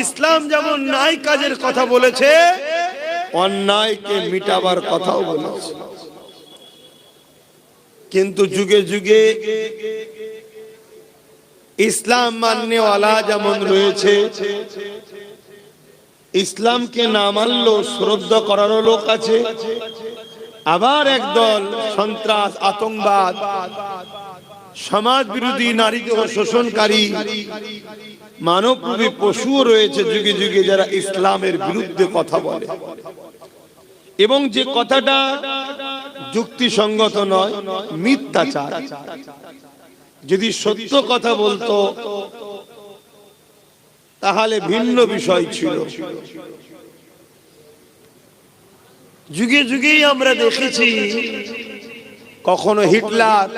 ইসলাম যেমন ন্যায় কাজের কথা বলেছে, অন্যায়কে মিটাবার কথাও বলেছে। কিন্তু যুগে যুগে ইসলাম মাননেওয়ালা যেমন রয়েছে, ইসলামকে না মানলেও শ্রদ্ধা করারও লোক আছে। আবার একদল সন্ত্রাস, আতঙ্কবাদ, সমাজ বিরোধী, নারীকে শোষণকারী, মানবরূপী পশুও রয়েছে যুগে যুগে, যারা ইসলামের বিরুদ্ধে কথা বলে এবং যে কথাটা যুক্তিসঙ্গত নয়, মিথ্যাচার। যদি সত্য কথা বলতো তাহলে ভিন্ন বিষয় ছিল। যুগে যুগেই আমরা দেখেছি, কখনো হিটলার,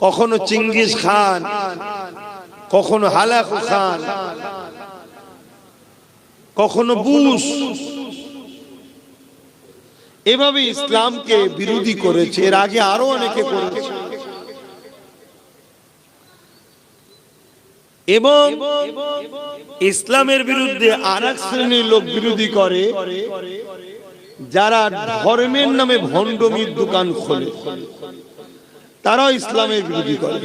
কখনো চিঙ্গিস খান, কখনো হালাকু খান, কখনো বুশ, এভাবে ইসলামকে বিরোধী করেছে। এর আগে আরো অনেকে করেছে। এবং ইসলামের বিরুদ্ধে আরেক শ্রেণীর লোক বিরোধী করে, যারা ধর্মের নামে ভণ্ডমির দোকান খোলে, তারাও ইসলামের বিরোধী করে।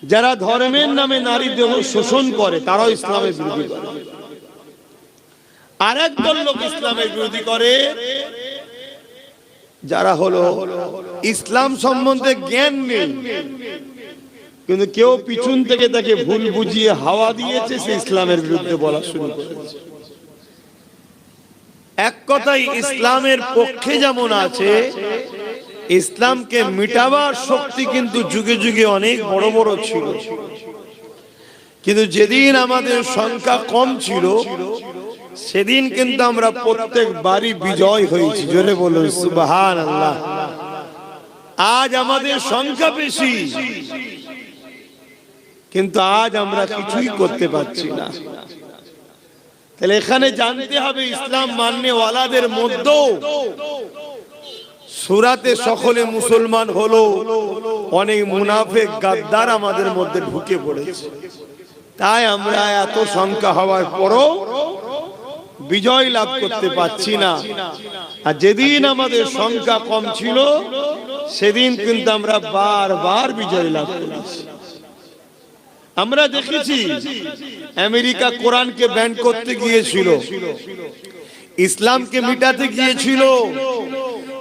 যারা ধর্মের নামে নারী দেহ শোষণ করে, তারাও ইসলামের বিরোধী করে। আরেক দল লোক ইসলামের বিরোধী করে, যারা হলো ইসলাম সম্বন্ধে জ্ঞান নেই, কিন্তু কেউ পিছন থেকে তাকে ভুল বুঝিয়ে হাওয়া দিয়েছে, সে ইসলামের বিরুদ্ধে বলা শুরু করেছে। এক কথাই ইসলামের পক্ষে যেমন আছে, ইসলামকে মিটাবার শক্তি কিন্তু যুগে যুগে অনেক বড় বড় ছিল। কিন্তু যেদিন আমাদের সংখ্যা কম ছিল, সেদিন কিন্তু আমরা প্রত্যেকবারই বিজয় হয়েছি। জোরে বলুন সুবহানাল্লাহ। আজ আমাদের সংখ্যা বেশি, কিন্তু আজ আমরা কিছুই করতে পারছি না। তাহলে এখানে জানতে হবে, ইসলাম মাননেওয়ালাদের মধ্যেও সূরাতে সকলে মুসলমান হলো, অনেক মুনাফিক গাদ্দার আমাদের মধ্যে ঢুকে পড়েছে। তাই আমরা এত সংখ্যা হওয়ার পরও বিজয় লাভ করতে পারছি না। আর যেদিন আমাদের সংখ্যা কম ছিল, সেদিন কিন্তু আমরা বারবার বিজয় লাভ করেছি। আমরা দেখেছি আমেরিকা কোরআনকে ব্যান করতে গিয়েছিল, ইসলামকে মিটাতে গিয়েছিল।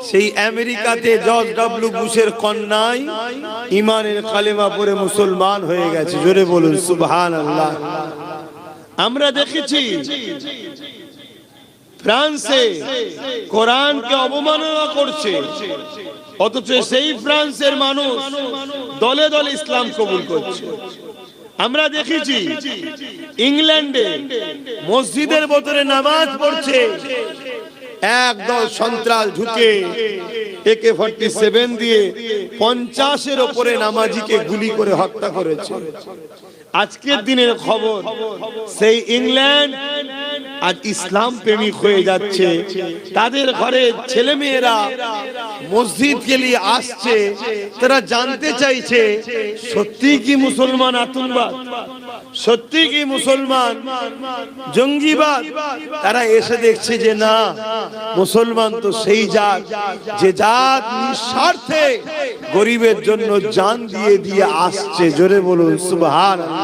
সেই আমেরিকাতে জর্জ ডব্লিউ বুশের কন্যাই ঈমানের কালেমা পড়ে মুসলমান হয়ে গেছে। জোরে বলুন সুবহানাল্লাহ। আমরা দেখেছি ফ্রান্সে কোরআনকে অবমাননা করছে, অথচ সেই ফ্রান্সের মানুষ দলে দলে ইসলাম কবুল করছে। আমরা দেখেছি ইংল্যান্ডে মসজিদের ভেতরে নামাজ পড়ছে, একদল সন্ত্রাস ঢুকে AK-47 দিয়ে 50-এর উপরে নামাজিকে গুলি করে হত্যা করেছে। আজকের দিনের খবর, সেই ইংল্যান্ড আজ ইসলাম প্রেমিক হয়ে যাচ্ছে। তাদের ঘরে ছেলে মেয়েরা মসজিদ কে লিয়ে আসছে, তারা জানতে চাইছে সত্যি কি মুসলমান আতঙ্কবাদ, সত্যি কি মুসলমান জঙ্গিবাদ। তারা এসে দেখছে যে না, মুসলমান তো সেই জাত যে জাত নিঃস্বার্থে গরিবের জন্য জান দিয়ে দিয়ে আসছে। জোরে বলুন সুবহানাল্লাহ।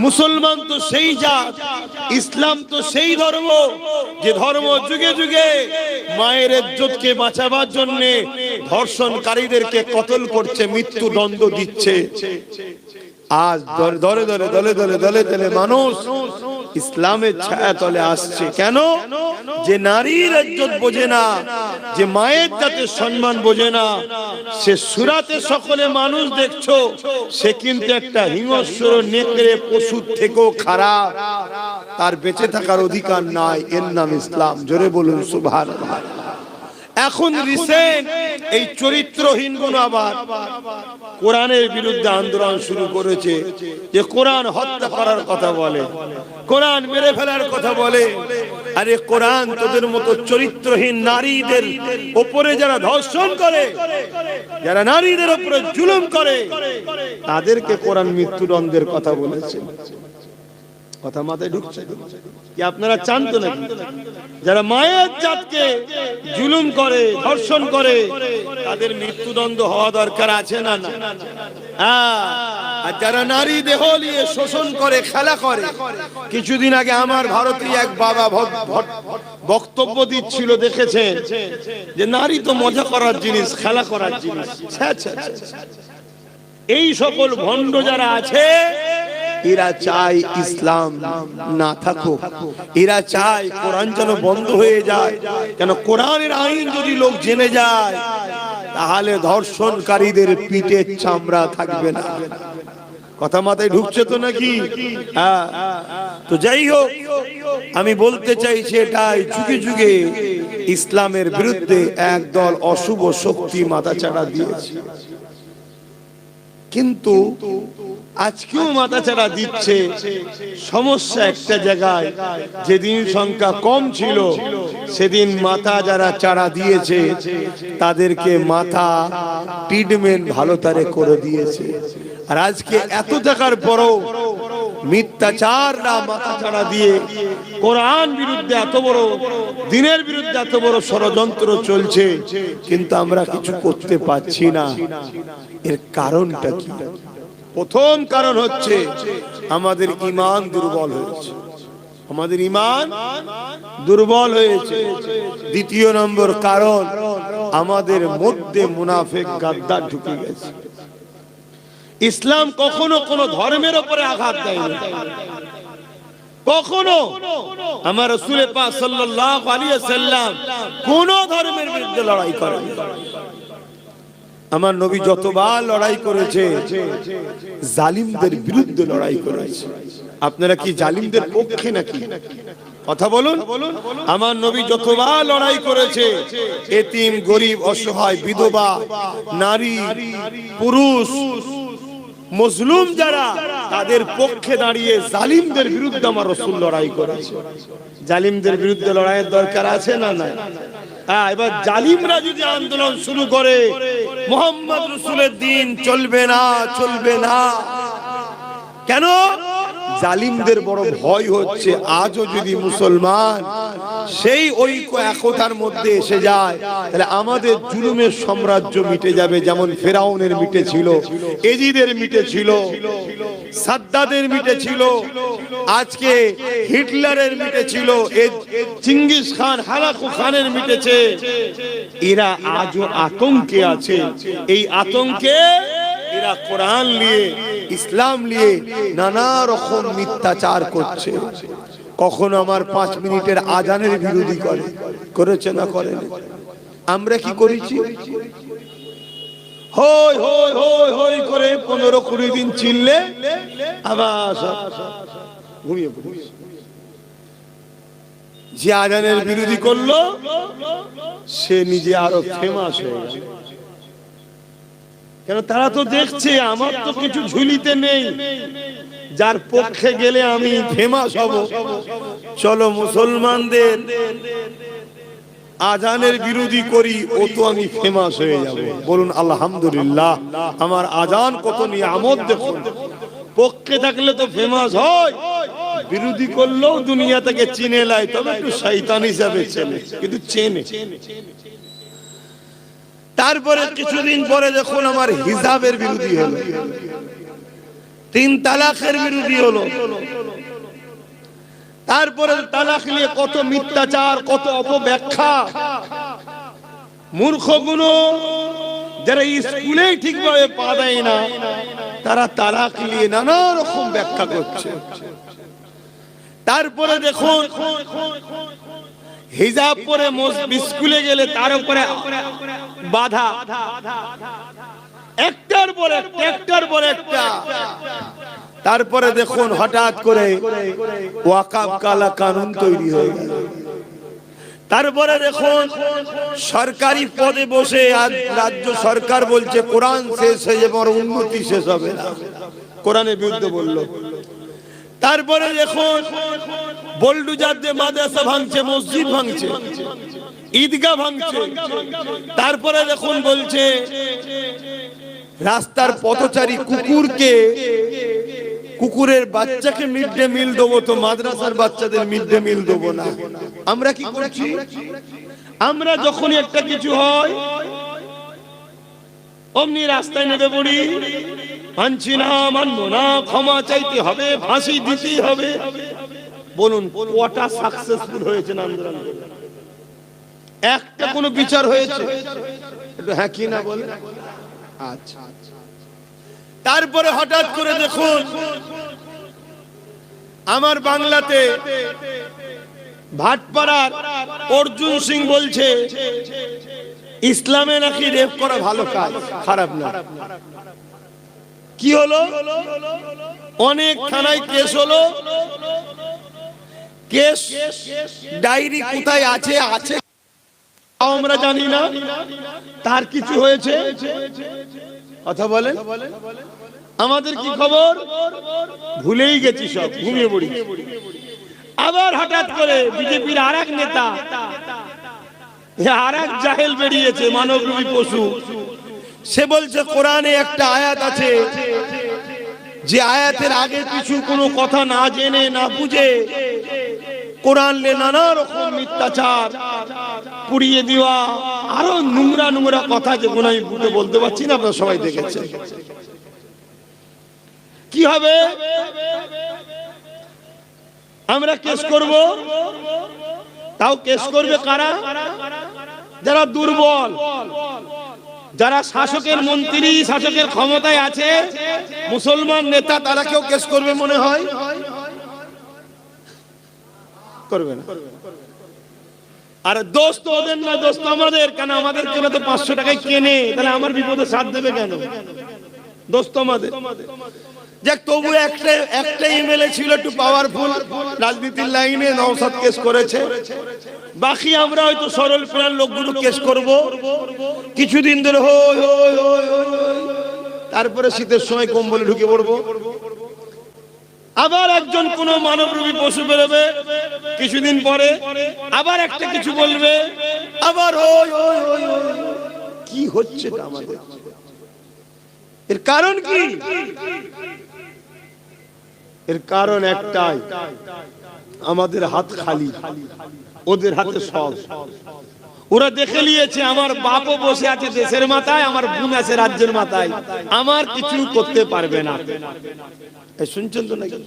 মুসলমান তো সেই জাত, ইসলাম তো সেই ধর্ম যে ধর্ম যুগে যুগে মায়ের ইজ্জতকে বাঁচাবার জন্য ধর্ষণকারীদেরকে কতল করছে, মৃত্যুদণ্ড দিচ্ছে। আজ দলে দলে দলে দলে দলে দলে মানুষ ইসলামের ছায়া তলে আসছে। কেন? যে নারীর ইজ্জত বোঝে না, যে মায়ের জাতের সম্মান বোঝে না, সে সূরাতে সকলে মানুষ দেখছো, সে কিন্তু একটা হিংস্র নেকড়ে পশুর থেকেও খারাপ। তার বেঁচে থাকার অধিকার নাই। এর নাম ইসলাম। জোরে বলুন সুবহানাল্লাহ। এখন রিসেন্ট এই চরিত্রহীন গুণ আবার কোরআনের বিরুদ্ধে আন্দোলন শুরু করেছে, যে কোরআন হত্যা করার কথা বলে, কোরআন মেরে ফেলার কথা বলে। আরে কোরআন তোদের মতো চরিত্রহীন নারীদের উপরে যারা ধর্ষণ করে, যারা নারীদের উপরে জুলুম করে, তাদেরকে কোরআন মৃত্যুদণ্ডের কথা বলেছে। কথা মাথায় ঢুকছে কি? আপনারা চান তো নাকি যারা মায়ের জাতকে জুলুম করে, ধর্ষণ করে, তাদের মৃত্যুদণ্ড হওয়া দরকার আছে না? না। আর যারা নারী দেহ নিয়ে শোষণ করে, খেলা করে, কিছুদিন আগে আমার ভারতীয় এক বাবা বক্তব্য দিচ্ছিল, দেখেছেন যে নারী তো মজা করার জিনিস, খেলা করার জিনিস। এই সকল ভণ্ড যারা আছে, এরা চায় ইসলাম না থাকুক, এরা চায় কোরআন যেন বন্ধ হয়ে যায়। কেন? কোরআনের আইন যদি লোক জেনে যায়, তাহলে ধর্ষণকারীদের পিঠের চামড়া থাকবে না। কথা মাথায় ঢুকছে তো নাকি? হ্যাঁ। তো যাই হোক, আমি বলতে চাইছি এটাই, যুগে যুগে ইসলামের বিরুদ্ধে একদল অশুভ শক্তি মাথাচাড়া দিয়েছে, কিন্তু আজকেও মাথাচাড়া দিচ্ছে। সমস্যা একটা জায়গায়, যেদিন সংখ্যা কম ছিল সেদিন মাথা যারা চাড়া দিয়েছে তাদেরকে মাথা ট্রিটমেন্ট ভালো তারে করে দিয়েছে। আর আজকে এত টাকার পরও মিথ্যাচাররা মাথা চাড়া দিয়ে কোরআন বিরুদ্ধে এত বড়, দিনের বিরুদ্ধে এত বড় ষড়যন্ত্র চলছে, কিন্তু আমরা কিছু করতে পারছি না। এর কারণটা কি? প্রথম কারণ হচ্ছে আমাদের ঈমান দুর্বল হয়েছে, আমাদের ঈমান দুর্বল হয়েছে। দ্বিতীয় নম্বর কারণ, আমাদের মধ্যে মুনাফিক গাদ্দার ঢুকে গেছে। ইসলাম কখনো কোনো ধর্মের উপরে আঘাত দেয়নি, কখনো আমার রাসূল পাক সাল্লাল্লাহু আলাইহি ওয়াসাল্লাম কোন ধর্মের বিরুদ্ধে লড়াই করেন। আমার নবী যতবার লড়াই করেছে, জালিমদের বিরুদ্ধে লড়াই করেছে। আপনারা কি জালিমদের পক্ষে নাকি? কথা বলুন। আমার নবী যতবার লড়াই করেছে, এতিম, গরিব, অসহায়, বিধবা, নারী, পুরুষ, মুসলিম যারা, তাদের পক্ষে দাঁড়িয়ে জালিমদের বিরুদ্ধে আমার রাসূল লড়াই করেছে। জালিমদের বিরুদ্ধে লড়াইয়ের দরকার আছে না? না। এবার জালিমরা যদি আন্দোলন শুরু করে, মুহাম্মদ রাসূলের দ্বীন চলবে না, চলবে না। কেন? জালিমদের বড় ভয় হচ্ছে, আজও যদি মুসলমান সেই ঐক্য একতার মধ্যে এসে যায়, তাহলে আমাদের জুলুমের সাম্রাজ্য মিটে যাবে। যেমন ফেরাউনের মিটেছিল, এজিদের মিটেছিল, সাদ্দাদের মিটেছিল, আজকে হিটলারের মিটেছিল, চিঙ্গিস খান, হালাকু খানের মিটেছে। এরা আজও আতঙ্কে আছে। এই আতঙ্কে এরা কোরআন নিয়ে, ইসলাম নিয়ে নানা রকম মিথ্যাচার করছে। কখনো আমার 5 মিনিটের আজানের বিরোধী করেছে না করেন? আমরা কি করেছি? হই হই হই হই করে 15-20 দিন চিল্লে আবার ঘুমিয়ে পড়ি। যে আজানের বিরোধী করলো সে নিজে আরো ফেমাস হয়ে গেল। কেন? তারা তো দেখছে আমার তো কিছু ঝুলিতে নেই, যার পক্ষে গেলে আমি ফেমাস হব। চলো মুসলমানদের আজানের বিরোধী করি, ও তো আমি ফেমাস হয়ে যাব। বলুন আলহামদুলিল্লাহ। আমার আজান কত নিয়ামত দেখুন। পক্ষে থাকলে তো ফেমাস হয়, বিরোধী করলেও দুনিয়া থেকে চিনে লাই, তবে একটু শয়তান হিসাবে চেনে, কিন্তু চেনে। তারপরে কিছুদিন পরে দেখুন আমার হিজাবের বিরোধী হলো, 3 তালাকের বিরোধী হলো। তারপরে তালাক নিয়ে কত মিথ্যাচার, কত অপব্যাখ্যা। মূর্খগুলো যারা স্কুলে ঠিকভাবে পা দেয় না, তারা তালাক নিয়ে নানা রকম ব্যাখ্যা করছে। তারপরে দেখুন হিজাব পরে স্কুলে গেলে তার উপরে বাধা, একটার পর একটা। তারপরে দেখুন হঠাৎ করে ওয়াকফ কালা কানুন তৈরি হয়ে গেল। তারপরে দেখুন সরকারি পদে বসে আজ রাজ্য সরকার বলছে কোরআন শেষ হয়ে যাবে, আর উন্নতি শেষ হবে না, কোরআনের বিরুদ্ধে বলল। তারপরে দেখুন বোল্ডুজার দিয়ে মাদ্রাসা ভাঙছে, মসজিদ ভাঙছে, ঈদগাহ ভাঙছে। তারপরে দেখুন বলছে রাস্তার পথচারী কুকুরের বাচ্চাকে মিড ডে মিল দেবো, তো মাদ্রাসার বাচ্চাদের মিড ডে মিল দেবো না। আমরা কি করছি? আমরা যখনই একটা কিছু হয় অমনি রাস্তায় নেমে পড়ি, মানছি না, মানবো না, ক্ষমা চাইতে হবে, ফাঁসি দিতেই হবে। বলুন কটা সাকসেসফুল হয়েছে আন্দোলন? একটা কোনো বিচার হয়েছে? একটু হ্যাঁ কি না বলে। আচ্ছা, তারপরে হঠাৎ করে দেখুন আমার বাংলাতে ভাটপাড়ার অর্জুন সিং বলছে ইসলামে নাকি রেপ করা ভালো কাজ, খারাপ না। কি হলো? অনেক থানায় কেস হলো, কেস ডায়েরি কোথায় আছে আমরা জানি না, তার কিছু হয়েছে কথা বলেন। আমাদের কি খবর? ভুলেই গেছি, সব ঘুমিয়ে পড়ি। আবার হঠাৎ করে বিজেপির আরেক নেতা, আরেক জাহেল বেরিয়েছে, মানবরূপী পশু। সে বলছে কোরআনে একটা আয়াত আছে, যে আয়াতের আগে কিছু কোনো কথা না জেনে না বুঝে কোরআন লে নানা রকম মিথ্যাচার পুড়িয়ে দেওয়া, আরো নোংরা নোংরা কথা, যেগুলো আমি বলতে পারছি না, আপনারা সবাই দেখেছেন। কি হবে? আমরা কেস করব, তাও কেস করবে কারা? যারা দুর্বল, যারা শাসকের মন্ত্রী, শাসকের ক্ষমতায় আছে, মুসলমান নেতা, তারা কেউ কেস করবে মনে হয়? করবে না। আর দোষ তো ওদের না, দোষ তো আমাদের। কেন আমাদের কেন? তো 500 টাকায় কেনে, তাহলে আমার বিপদে সাথ দেবে কেন? দোষ তো আমাদের। যাক, তবু একটা এমএলএ ছিল একটু পাওয়ারফুল রাজনীতির লাইনে, নওশাদ কেস করেছে। বাকি আমরা হয়তো সরল প্রাণ লোকগুলো কেস করব কিছুদিন ধরে, হই হই হই হই, তারপরে শীতের সময় কম্বলে ঢুকে পড়বো। আবার একজন কোন মানবরূপী পশু বেরোবে, কিছুদিন পরে আবার একটা কিছু বলবে, আবার হই হই হই। কি হচ্ছে আমাদের? এর কারণ কি? এর কারণ একটাই, আমাদের হাত খালি, ওদের হাতে সব। ওরা দেখে নিয়েছে আমার বাপও বসে আছে দেশের মাথায়, আমার বোন আছে রাজ্যের মাথায়, আমার কিছু করতে পারবে না। শুনছেন তো নাকি?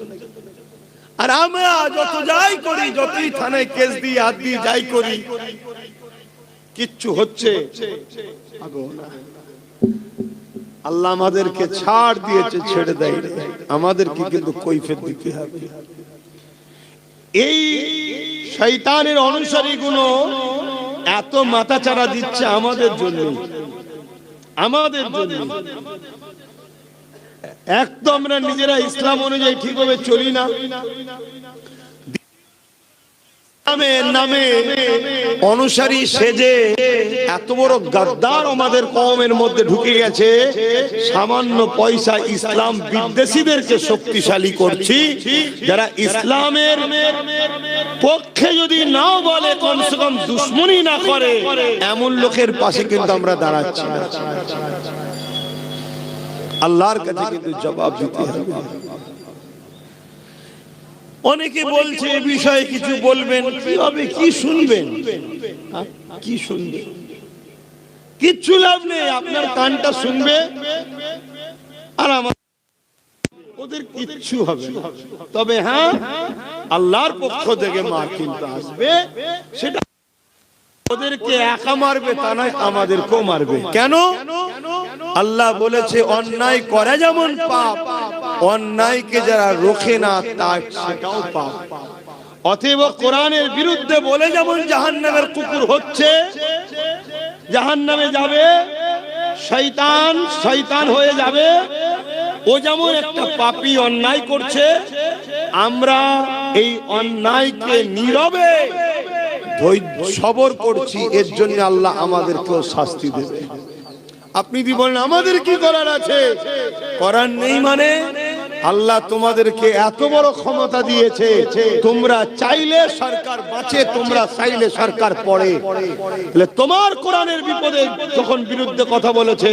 আর আমরা যত যাই করি, যতই থানায় কেস দিই, হাত দিই, যাই করি, কিচ্ছু হচ্ছে না। আল্লাহ আমাদেরকে ছাড় দিয়েছে, ছেড়ে দেয়, আমাদেরকে কিন্তু কৈফিয়ত দিতে হবে। এই শয়তানের অনুসারীগুলো এত মাথাচাড়া দিচ্ছে আমাদের জন্য, আমাদের জন্য। এক তো আমরা নিজেরা ইসলাম অনুযায়ী ঠিকভাবে চলি না, নামে অনুসারী সেজে এত বড় গাদ্দার আমাদের কওমের মধ্যে ঢুকে গেছে। সামান্য পয়সা ইসলাম বিদ্বেষীদেরকে শক্তিশালী করছি, যারা ইসলামের পক্ষে যদি নাও বলে, কমসে কম দুশ্মনী না করে, এমন লোকের পাশে কিন্তু আমরা দাঁড়াচ্ছি না। আল্লাহর কাছে কিন্তু জবাব দিতে হবে। অনেকে বলছে এই বিষয়ে কিছু বলবেন, কি হবে, কি শুনবেন, কি শুনবেন? কিচ্ছু লাভ নেই। আপনার কানটা শুনবে আর আমার, ওদের কিচ্ছু হবে না। তবে হ্যাঁ, আল্লাহর পক্ষ থেকে মার কিন্তু আসবে, সেটা ওদেরকে একা মারবে তা নয়, আমাদেরকেও মারবে। কেন? আল্লাহ বলেছে অন্যায় করে যেমন পাপ, অন্যায়কে যারা রোখে না তার সেটাও পাপ। অতএব কোরআনের বিরুদ্ধে বলে যেমন জাহান্নামের কুকুর হচ্ছে, জাহান্নামে যাবে, শয়তান শয়তান হয়ে যাবে, ও যেমন একটা পাপী অন্যায় করছে, আমরা এই অন্যায়কে নীরবে সবর করছি, এর জন্য আল্লাহ আমাদেরকেও শাস্তি দেবে। আপনি যদি বলেন আমাদের কি করার আছে, করার নেই মানে আল্লাহ তোমাদেরকে এত বড় ক্ষমতা দিয়েছে, তোমরা চাইলে সরকার বাঁচে, তোমরা চাইলে সরকার পড়ে। তোমার কোরআনের বিপদে যখন বিরুদ্ধে কথা বলেছে,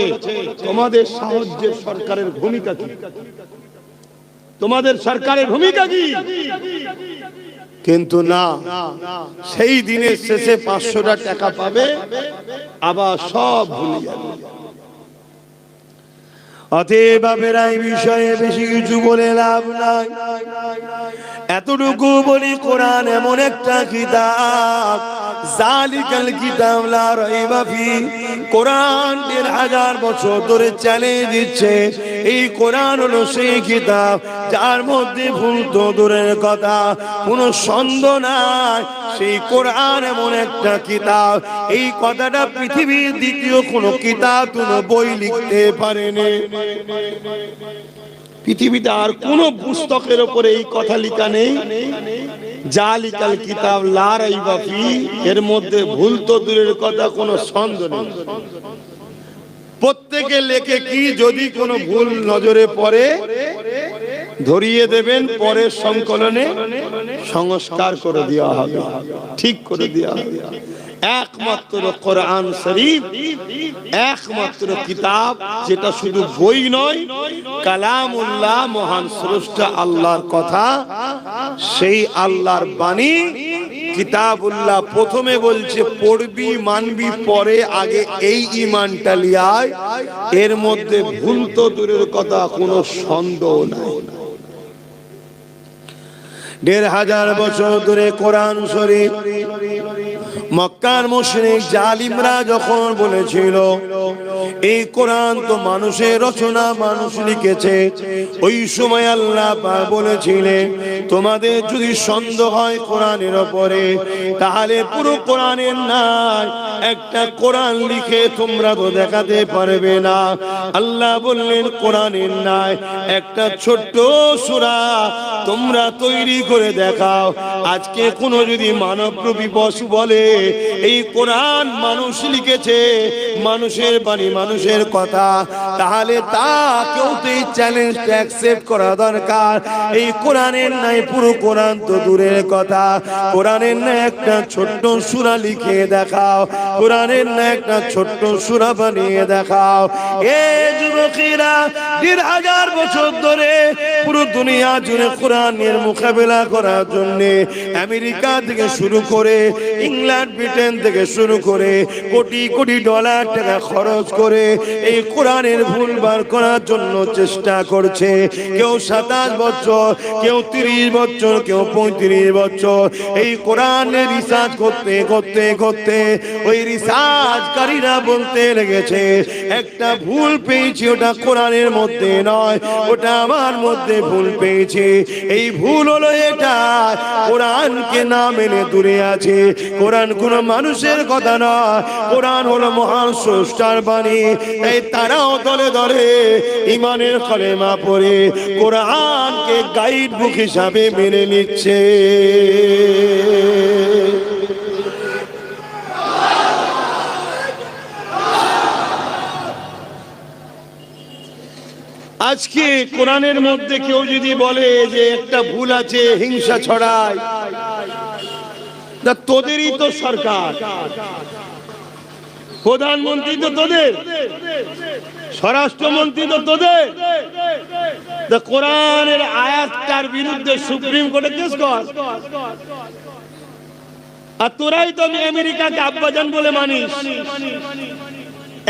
তোমাদের সাহায্যের সরকারের ভূমিকা কি? তোমাদের সরকারের ভূমিকা কি? কিন্তু না, সেই দিনের শেষে 500টা টাকা পাবে, আবার সব ভুলে যাবে। অতএব এই বিষয়ে বেশি কিছু বলে লাভ নাই। এতটুকু বলি, কোরআন এমন একটা কিতাব, জালিকাল কিতাব লা রাইবা ফি। কোরআন 1000 বছর ধরে চ্যালেঞ্জ দিচ্ছে, এই কোরআন হলো সেই কিতাব যার মধ্যে ভুল তো দূরের কথা, কোনো সন্দেহ নাই। সেই কোরআন এমন একটা কিতাব, এই কথাটা পৃথিবীর দ্বিতীয় কোনো কিতাব, কোনো বই লিখতে পারেনি। পৃথিবীতে আর কোন পুস্তকের উপরে এই কথা লেখা নেই, জালিকাল কিতাব লা রাইবা ফি, এর মধ্যে ভুল তো দূরের কথা, কোনো সন্দেহ নেই। প্রত্যেকে লেখে কি, যদি কোনো ভুল নজরে পড়ে ধরিয়ে দেবেন, পরের সংকলনে সংস্কার করে দেওয়া হবে, ঠিক করে দেওয়া হবে। একমাত্র কোরআন শরীফ একমাত্র কিতাব, যেটা শুধু বই নয়, কালামুল্লাহ, মহান স্রষ্টা আল্লাহর কথা, সেই আল্লাহর বাণী কিতাবুল্লাহ। প্রথমে বলছে পড়বি মানবি, পরে আগে এই ঈমানটা লিয়ায়, এর মধ্যে ভুল তো দূরের কথা, কোনো সন্দেহ নাই। 1500 বছর ধরে কোরআন শরীফ মক্কার মুশরিক জালিমরা যখন বলেছিল এই কোরআন তো মানুষের রচনা, মানুষ লিখেছে, ওই সময় আল্লাহ পাক বলেছিলেন, তোমাদের যদি সন্দেহ হয় কোরআনের উপরে, তাহলে পুরো কোরআনের নাই একটা কোরআন লিখে তোমরা তো দেখাতে পারবে না। আল্লাহ বললেন, কোরআনের নাই একটা ছোট্ট সূরা তোমরা তৈরি করে দেখাও। আজকে কোন যদি মানবরূপী পশু বলে এই কোরআন মানুষ লিখেছে, মানুষের বাণী, মানুষের কথা, তাহলে তাকেও তো এই চ্যালেঞ্জটা অ্যাকসেপ্ট করা দরকার। এই কোরআনের নাই পুরো কোরআন তো দূরের কথা, কোরআনের নাই একটা ছোট্ট সূরা লিখে দেখাও, কোরআনের নাই একটা ছোট্ট সূরা বানিয়ে দেখাও। এ যুবকেরা 1500 বছর ধরে পুরো দুনিয়া জুড়ে কোরআনের মোকাবেলা করার জন্য আমেরিকা থেকে শুরু করে ইংল্যান্ড, ব্রিটেন থেকে শুরু করে কোটি কোটি ডলার টাকা খরচ করে এই কোরআনের ভুল বার করার জন্য চেষ্টা করছে। কেউ 27 বছর, কেউ 30 বছর, কেউ 35 বছর এই কোরআনের রিসার্চ করতে করতে করতে ওই রিসার্চকারীরা বলতে লেগেছে, একটা ভুল পেয়েছি, ওটা কোরআনের মধ্যে নয়, ওটা আমার মধ্যে ভুল পেয়েছি। এই ভুল হলো এটা, কোরআনকে না মেনে দূরে আছে। কোরআন কোনো মানুষের কথা নয়, কোরআন হলো মহান স্রষ্টার বাণী। তাই তারাও দলে দলে ঈমানের কলেমা পড়ে কোরআনকে গাইড বুক হিসাবে মেনে নিচ্ছে। আজকে কোরআনের মধ্যে কেউ যদি বলে যে একটা ভুল আছে, হিংসা ছড়ায়, তোদেরই তো সরকার, প্রধানমন্ত্রী তো তোদের, স্বরাষ্ট্রমন্ত্রী তো তোদের, কোরআনের আয়াতটার বিরুদ্ধে সুপ্রিম কোর্টে কেস কর, আর তোরাই তো আমেরিকাকে আব্বাজান বলে মানিস।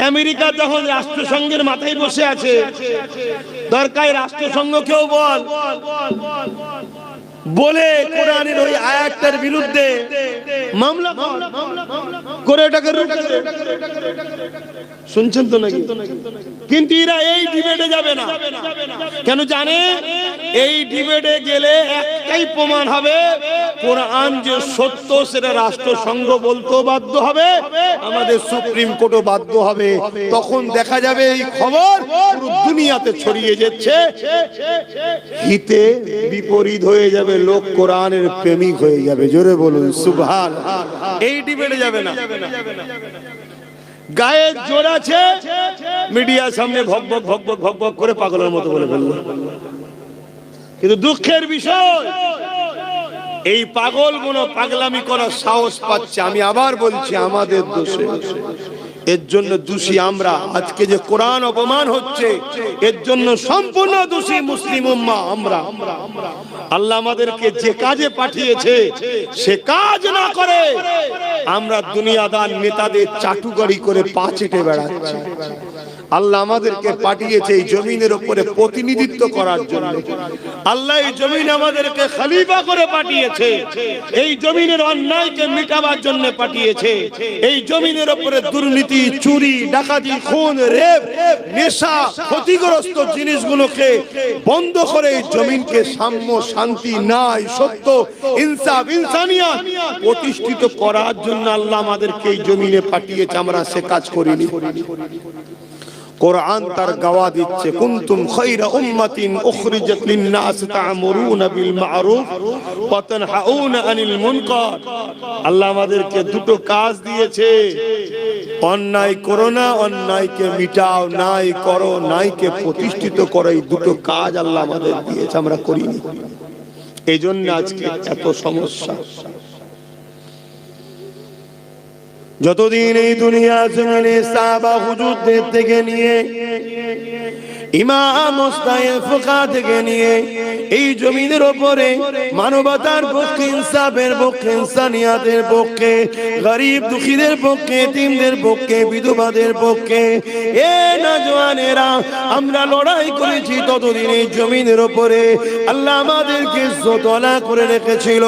আমেরিকা যখন রাষ্ট্রসংঘের মাথায় বসে আছে, দরকার রাষ্ট্রসংঘকেও বল, বলে কোরআনের ওই আয়াতটার বিরুদ্ধে মামলা করে এটাকে শুনছেন তো নাকি? কিন্তু এরা এই ডিবেটে যাবে না। কেন জানে? এই ডিবেটে গেলে একটাই প্রমাণ হবে, কোরআন যে সত্য সেটা রাষ্ট্রসংঘ বলতেও বাধ্য হবে, আমাদের সুপ্রিম কোর্টও বাধ্য হবে। তখন দেখা যাবে এই খবর পুরো দুনিয়াতে ছড়িয়ে যাচ্ছে, হিতে বিপরীত হয়ে যাবে, লোক কোরআনের প্রেমিক হয়ে যাবে। জোরে বলুন সুবহানাল্লাহ। এই ডিবেটে যাবে না। গায়ে জোর আছে, মিডিয়ার সামনে ভক ভক ভক ভক ভক ভক করে পাগলের মতো বলে ফেললো। কিন্তু দুঃখের বিষয়, এই পাগলগুলো পাগলামি করার সাহস পাচ্ছে। আমি আবার বলছি, আমাদের দোষে, এর জন্য দোষী আমরা। আজকে যে কোরআন অপমান হচ্ছে, এর জন্য সম্পূর্ণ দোষী মুসলিম উম্মাহ আমরা। আল্লাহ আমাদেরকে যে কাজে পাঠিয়েছে সে কাজ না করে আমরা দুনিয়াদার নেতাদের চাটুকারি করে পা চেটে বেড়াচ্ছি। আল্লাহ আমাদেরকে পাঠিয়েছে এই জমিনের উপরে প্রতিনিধিত্ব করার জন্য। আল্লাহ এই জমিনে আমাদেরকে খলিফা করে পাঠিয়েছে, এই জমিনের অন্যায়কে মিটাবার জন্য পাঠিয়েছে। এই জমিনের উপরে দুর্নীতি, চুরি, ডাকাতি, খুন, রেপ, নেশা, ক্ষতিগ্রস্ত জিনিসগুলোকে বন্ধ করে এই জমিনকে সাম্য, শান্তি, ন্যায়, সত্য, ইনসাফ, ইনসানিয়াত প্রতিষ্ঠিত করার জন্য আল্লাহ আমাদেরকে এই জমিনে পাঠিয়েছে। আমরা সে কাজ করিনি। কোরআন তার গাওয়া দিচ্ছে, কুনতুম খায়রা উম্মাতিন উখরিজাত লিন-নাস তা'মুরুনা বিল মা'রুফ ওয়া তানহাউনা আনিল মুনকার। আল্লাহ আমাদেরকে দুটো কাজ দিয়েছে, অন্যায় করো না, অন্যায়কে মিটাও, ন্যায় করো, ন্যায়কে প্রতিষ্ঠিত করো। এই দুটো কাজ আল্লাহ আমাদের দিয়েছে, আমরা করিনি। এইজন্য আজকে এত সমস্যা। যতদিন এই দুনিয়া জমিনে সাহাবা হুজুরদের থেকে নিয়ে, ইমাম মুস্তাহিদ ফুকাহা থেকে নিয়ে এই জমিনের উপরে মানবতার পক্ষে, ইনসাফের পক্ষে, ইনসানিয়াতের পক্ষে, গরিব দুঃখীদের পক্ষে, এতিমদের পক্ষে, বিধবাদের পক্ষে এ নওজওয়ানেরা আমরা লড়াই করেছি। ততদিন এই জমিনের উপরে আল্লাহ আমাদেরকে ইজ্জতওয়ালা করে রেখেছিল।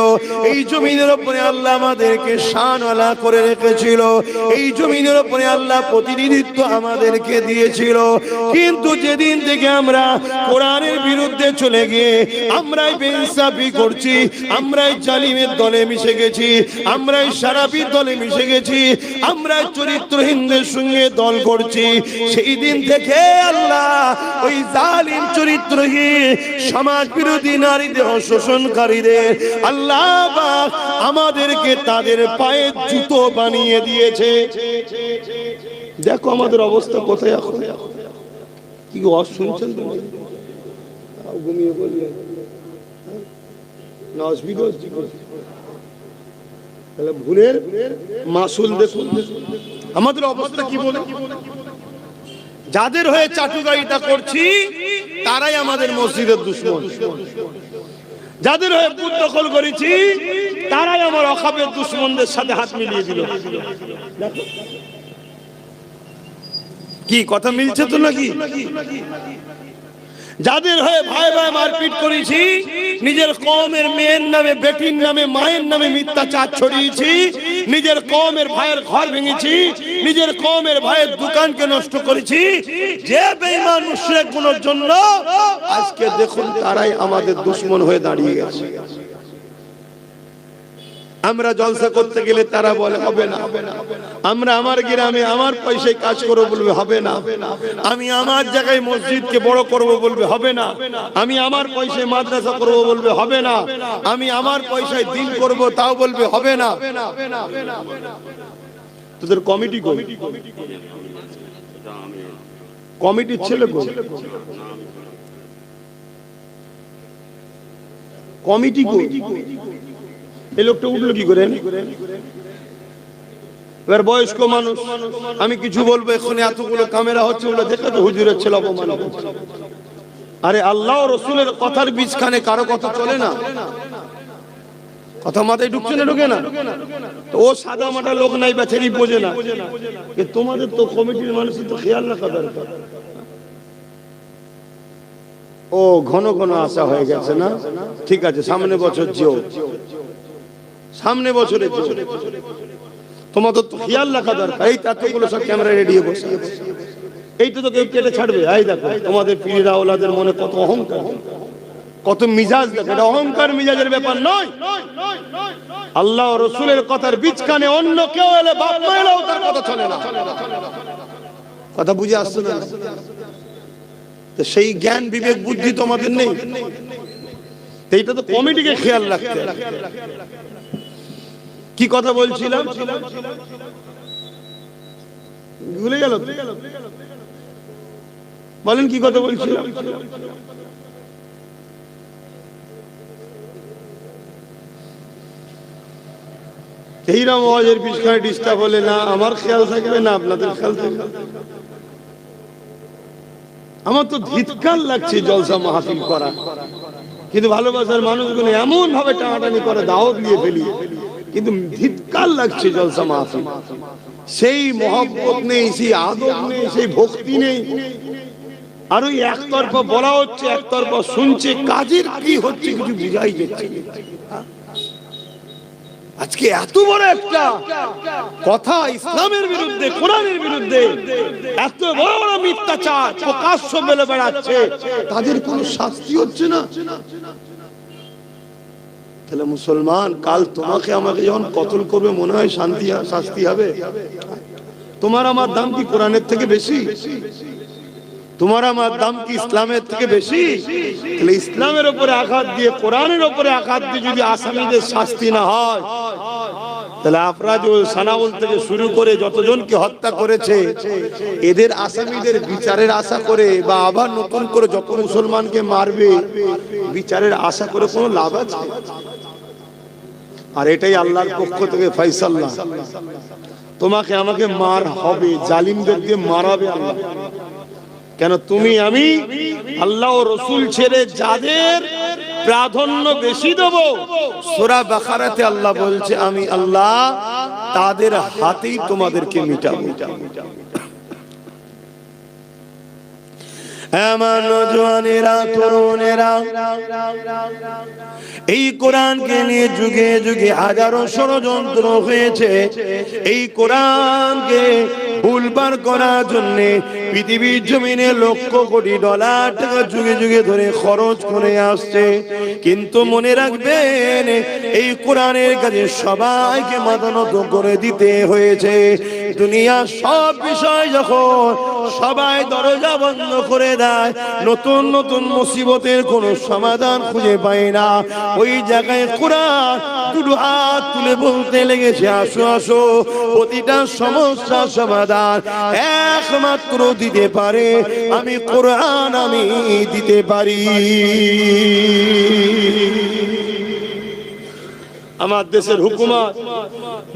এই জমিনের উপরে আল্লাহ আমাদেরকে শানওয়ালা করে রেখেছিল। এই জমিনের উপরে আল্লাহ প্রতিনিধিত্ব আমাদেরকে দিয়েছিল। কিন্তু যেদিন থেকে আমরা কোরআনের বিরুদ্ধে চলে গিয়ে আমরাই বেইনসাফি করছি, আমরাই জালিমের দলে মিশে গেছি, আমরাই শারাফির দলে মিশে গেছি, আমরাই চরিত্রহীনদের সঙ্গে দল করছি, সেই দিন থেকে আল্লাহ ওই জালিম, চরিত্রহীন, সমাজ বিরোধী, নারীদের শোষণকারীদের আল্লাহ পাক আমাদেরকে তাদের পায়ে জুতো বানিয়ে দিয়েছে। দেখো আমাদের অবস্থা কোথায় এখন। কি ওয়াজ শুনছেন তো? ঘুমিয়ে বললেন না, অসুবিধা তাহলে ভুলের মাসুল দেখুন আমাদের অবস্থা কি বলে। যাদের হয়ে চাটুকারিতা করছি তারাই আমাদের মসজিদের দুশমন। যাদের হয়ে বুথ দখল করেছি তারাই আমার অখাবের দুশমনদের সাথে হাত মিলিয়ে দিল। কি কথা মিলছে তো নাকি? যাদের হয়ে ভাই ভাই মারপিট করেছি, নিজের কওমের মেয়ের নামে, বেটির নামে, মায়ের নামে মিথ্যাচার ছড়িয়েছি, নিজের কওমের ভাইয়ের ঘর ভেঙেছি, নিজের কওমের ভাইয়ের দোকানকে নষ্ট করেছি, যে বেঈমান মুশরিকগুলোর জন্য আজকে দেখুন তারাই আমাদের দুশমন হয়ে দাঁড়িয়ে গেছে। আমরা জলসা করতে গেলে তারা বলে হবে না, আমরা আমার গ্রামে আমার পয়সায় কাজ করব বলবে হবে না, আমি আমার জায়গায় মসজিদকে বড় করব বলবে হবে না, আমি আমার পয়সায় মাদ্রাসা করব বলবে হবে না, আমি আমার পয়সায় দিন করব তাও বলবে হবে না। তোদের কমিটি কমিটির ছেলে কমিটি এই লোকটা উঠলো কি করে? এবার বয়স্ক মানুষ, আমি কিছু বলবো এখানে এতগুলো ক্যামেরা হচ্ছে, ওগুলো দেখে তো হুজুরের ছেলে অপমান করছে। আরে আল্লাহ ও রসুলের কথার বীজখানে কারো কথা চলে না, কথা মাথায় ঢুকছে না, ঢুকে না। তো ও সাদা মাটা লোক নাই, বেচারি বোঝে না। তোমাদের তো কমিটির মানুষের তো খেয়াল রাখা দরকার। ও ঘন ঘন আসা হয়ে গেছে না? ঠিক আছে, সামনে বছর যেও, সামনে বছরে তোমাদের তো খেয়াল রাখা দরকার। এই তাতগুলো সব ক্যামেরা রেডি বসে, এই তো কেউ কেটে ছাড়বে। এই দেখো তোমাদের পীরের আওলাদের মনে কত অহংকার, কত মিজাজ দেখো, এটা অহংকার মিজাজের ব্যাপার নয়। আল্লাহ ও রসুলের কথার বীজখানে অন্য কেউ এলে, বাপ মা এলেও তার কথা চলে না। কথা বুঝে আসছে না? তো সেই জ্ঞান বিবেক বুদ্ধি তোমাদের নেই। এইটা তো কমিটিকে খেয়াল রাখতে। কি কথা বলছিলাম ভুলে গেল, বলেন কি কথা বলছিলাম? এইরকম ওয়াজের পিছনে ডিস্টার্ব হলে না আমার খেয়াল থাকবে না আপনাদের খেয়াল থাকবে। আমার তো ধিক্কার লাগছে জলসা মাহফিল করা, কিন্তু ভালোবাসার মানুষগুলো এমন ভাবে টানাটানি করে দাওয়াত দিয়ে ফেলি, কিন্তু ধিক্কার লাগছে জলসা মাহফিল। সেই মহব্বত নেই, সেই আদব নেই, সেই ভক্তি নেই। আর ওই একতরফা বলা হচ্ছে, একতরফা শুনছে, কাজের কি হচ্ছে কিছু বুঝাই যাচ্ছে। আজকে এত বড় একটা কথা ইসলামের বিরুদ্ধে, কোরআনের বিরুদ্ধে, এত বড় বড় মিথ্যাচার প্রকাশ্য বলে বেড়াচ্ছে, তাদের কোনো শাস্তি হচ্ছে না। তাহলে মুসলমান, কাল তোমাকে আমাকে যখন কতল করবে মনে হয় শাস্তি হবে? তোমার আমার দাম কি কোরআনের থেকে বেশি? তোমার আমার দাম কি ইসলামের থেকে বেশি? তাহলে ইসলামের উপরে আঘাত দিয়ে, কোরআনের উপরে আঘাত দিয়ে যদি আসামিদের শাস্তি না হয়, তাহলে আফরাজ ও সানাউল থেকে শুরু করে যতজনকে হত্যা করেছে এদের আসামিদের বিচারের আশা করে, বা আবার নতুন করে যত মুসলমানকে মারবে বিচারের আশা করে কোনো লাভ আছে? আর এটাই আল্লাহর পক্ষ থেকে ফয়সালা। তোমাকে আমাকে মার হবে, জালিমদের দিয়ে মারাবে আল্লাহ। কেন? তুমি আমি আল্লাহ ও রসুল ছেড়ে যাদের প্রাধান্য বেশি দেব, সূরা বাকারাতে আল্লাহ বলছে আমি আল্লাহ তাদের হাতেই তোমাদেরকে মিটাবো। আমার নওজওয়ানেরা, তরুণেরা, এই কোরআনকে নিয়ে যুগে যুগে হাজারো ষড়যন্ত্র হয়েছে। এই কোরআনকে ভুলবার করার জন্য পৃথিবীর জমিনে লক্ষ কোটি ডলার টাকা যুগে যুগে ধরে খরচ করে আসছে। কিন্তু মনে রাখবেন, এই কোরআনের কাছে সবাইকে মাথা নত করে দিতে হয়েছে। দুনিয়ার সব বিষয় যখন সবাই দরজা বন্ধ করে দেয়, নতুন নতুন মুসিবতের কোনো সমাধান খুঁজে পায় না, ওই জায়গায় কোরআন দুটো হাত তুলে বলতে লেগেছে, আসো আসো, প্রতিটা সমস্যার সমাধান একমাত্র দিতে পারে আমি কোরআন, আমি দিতে পারি। আমার দেশের হুকুমত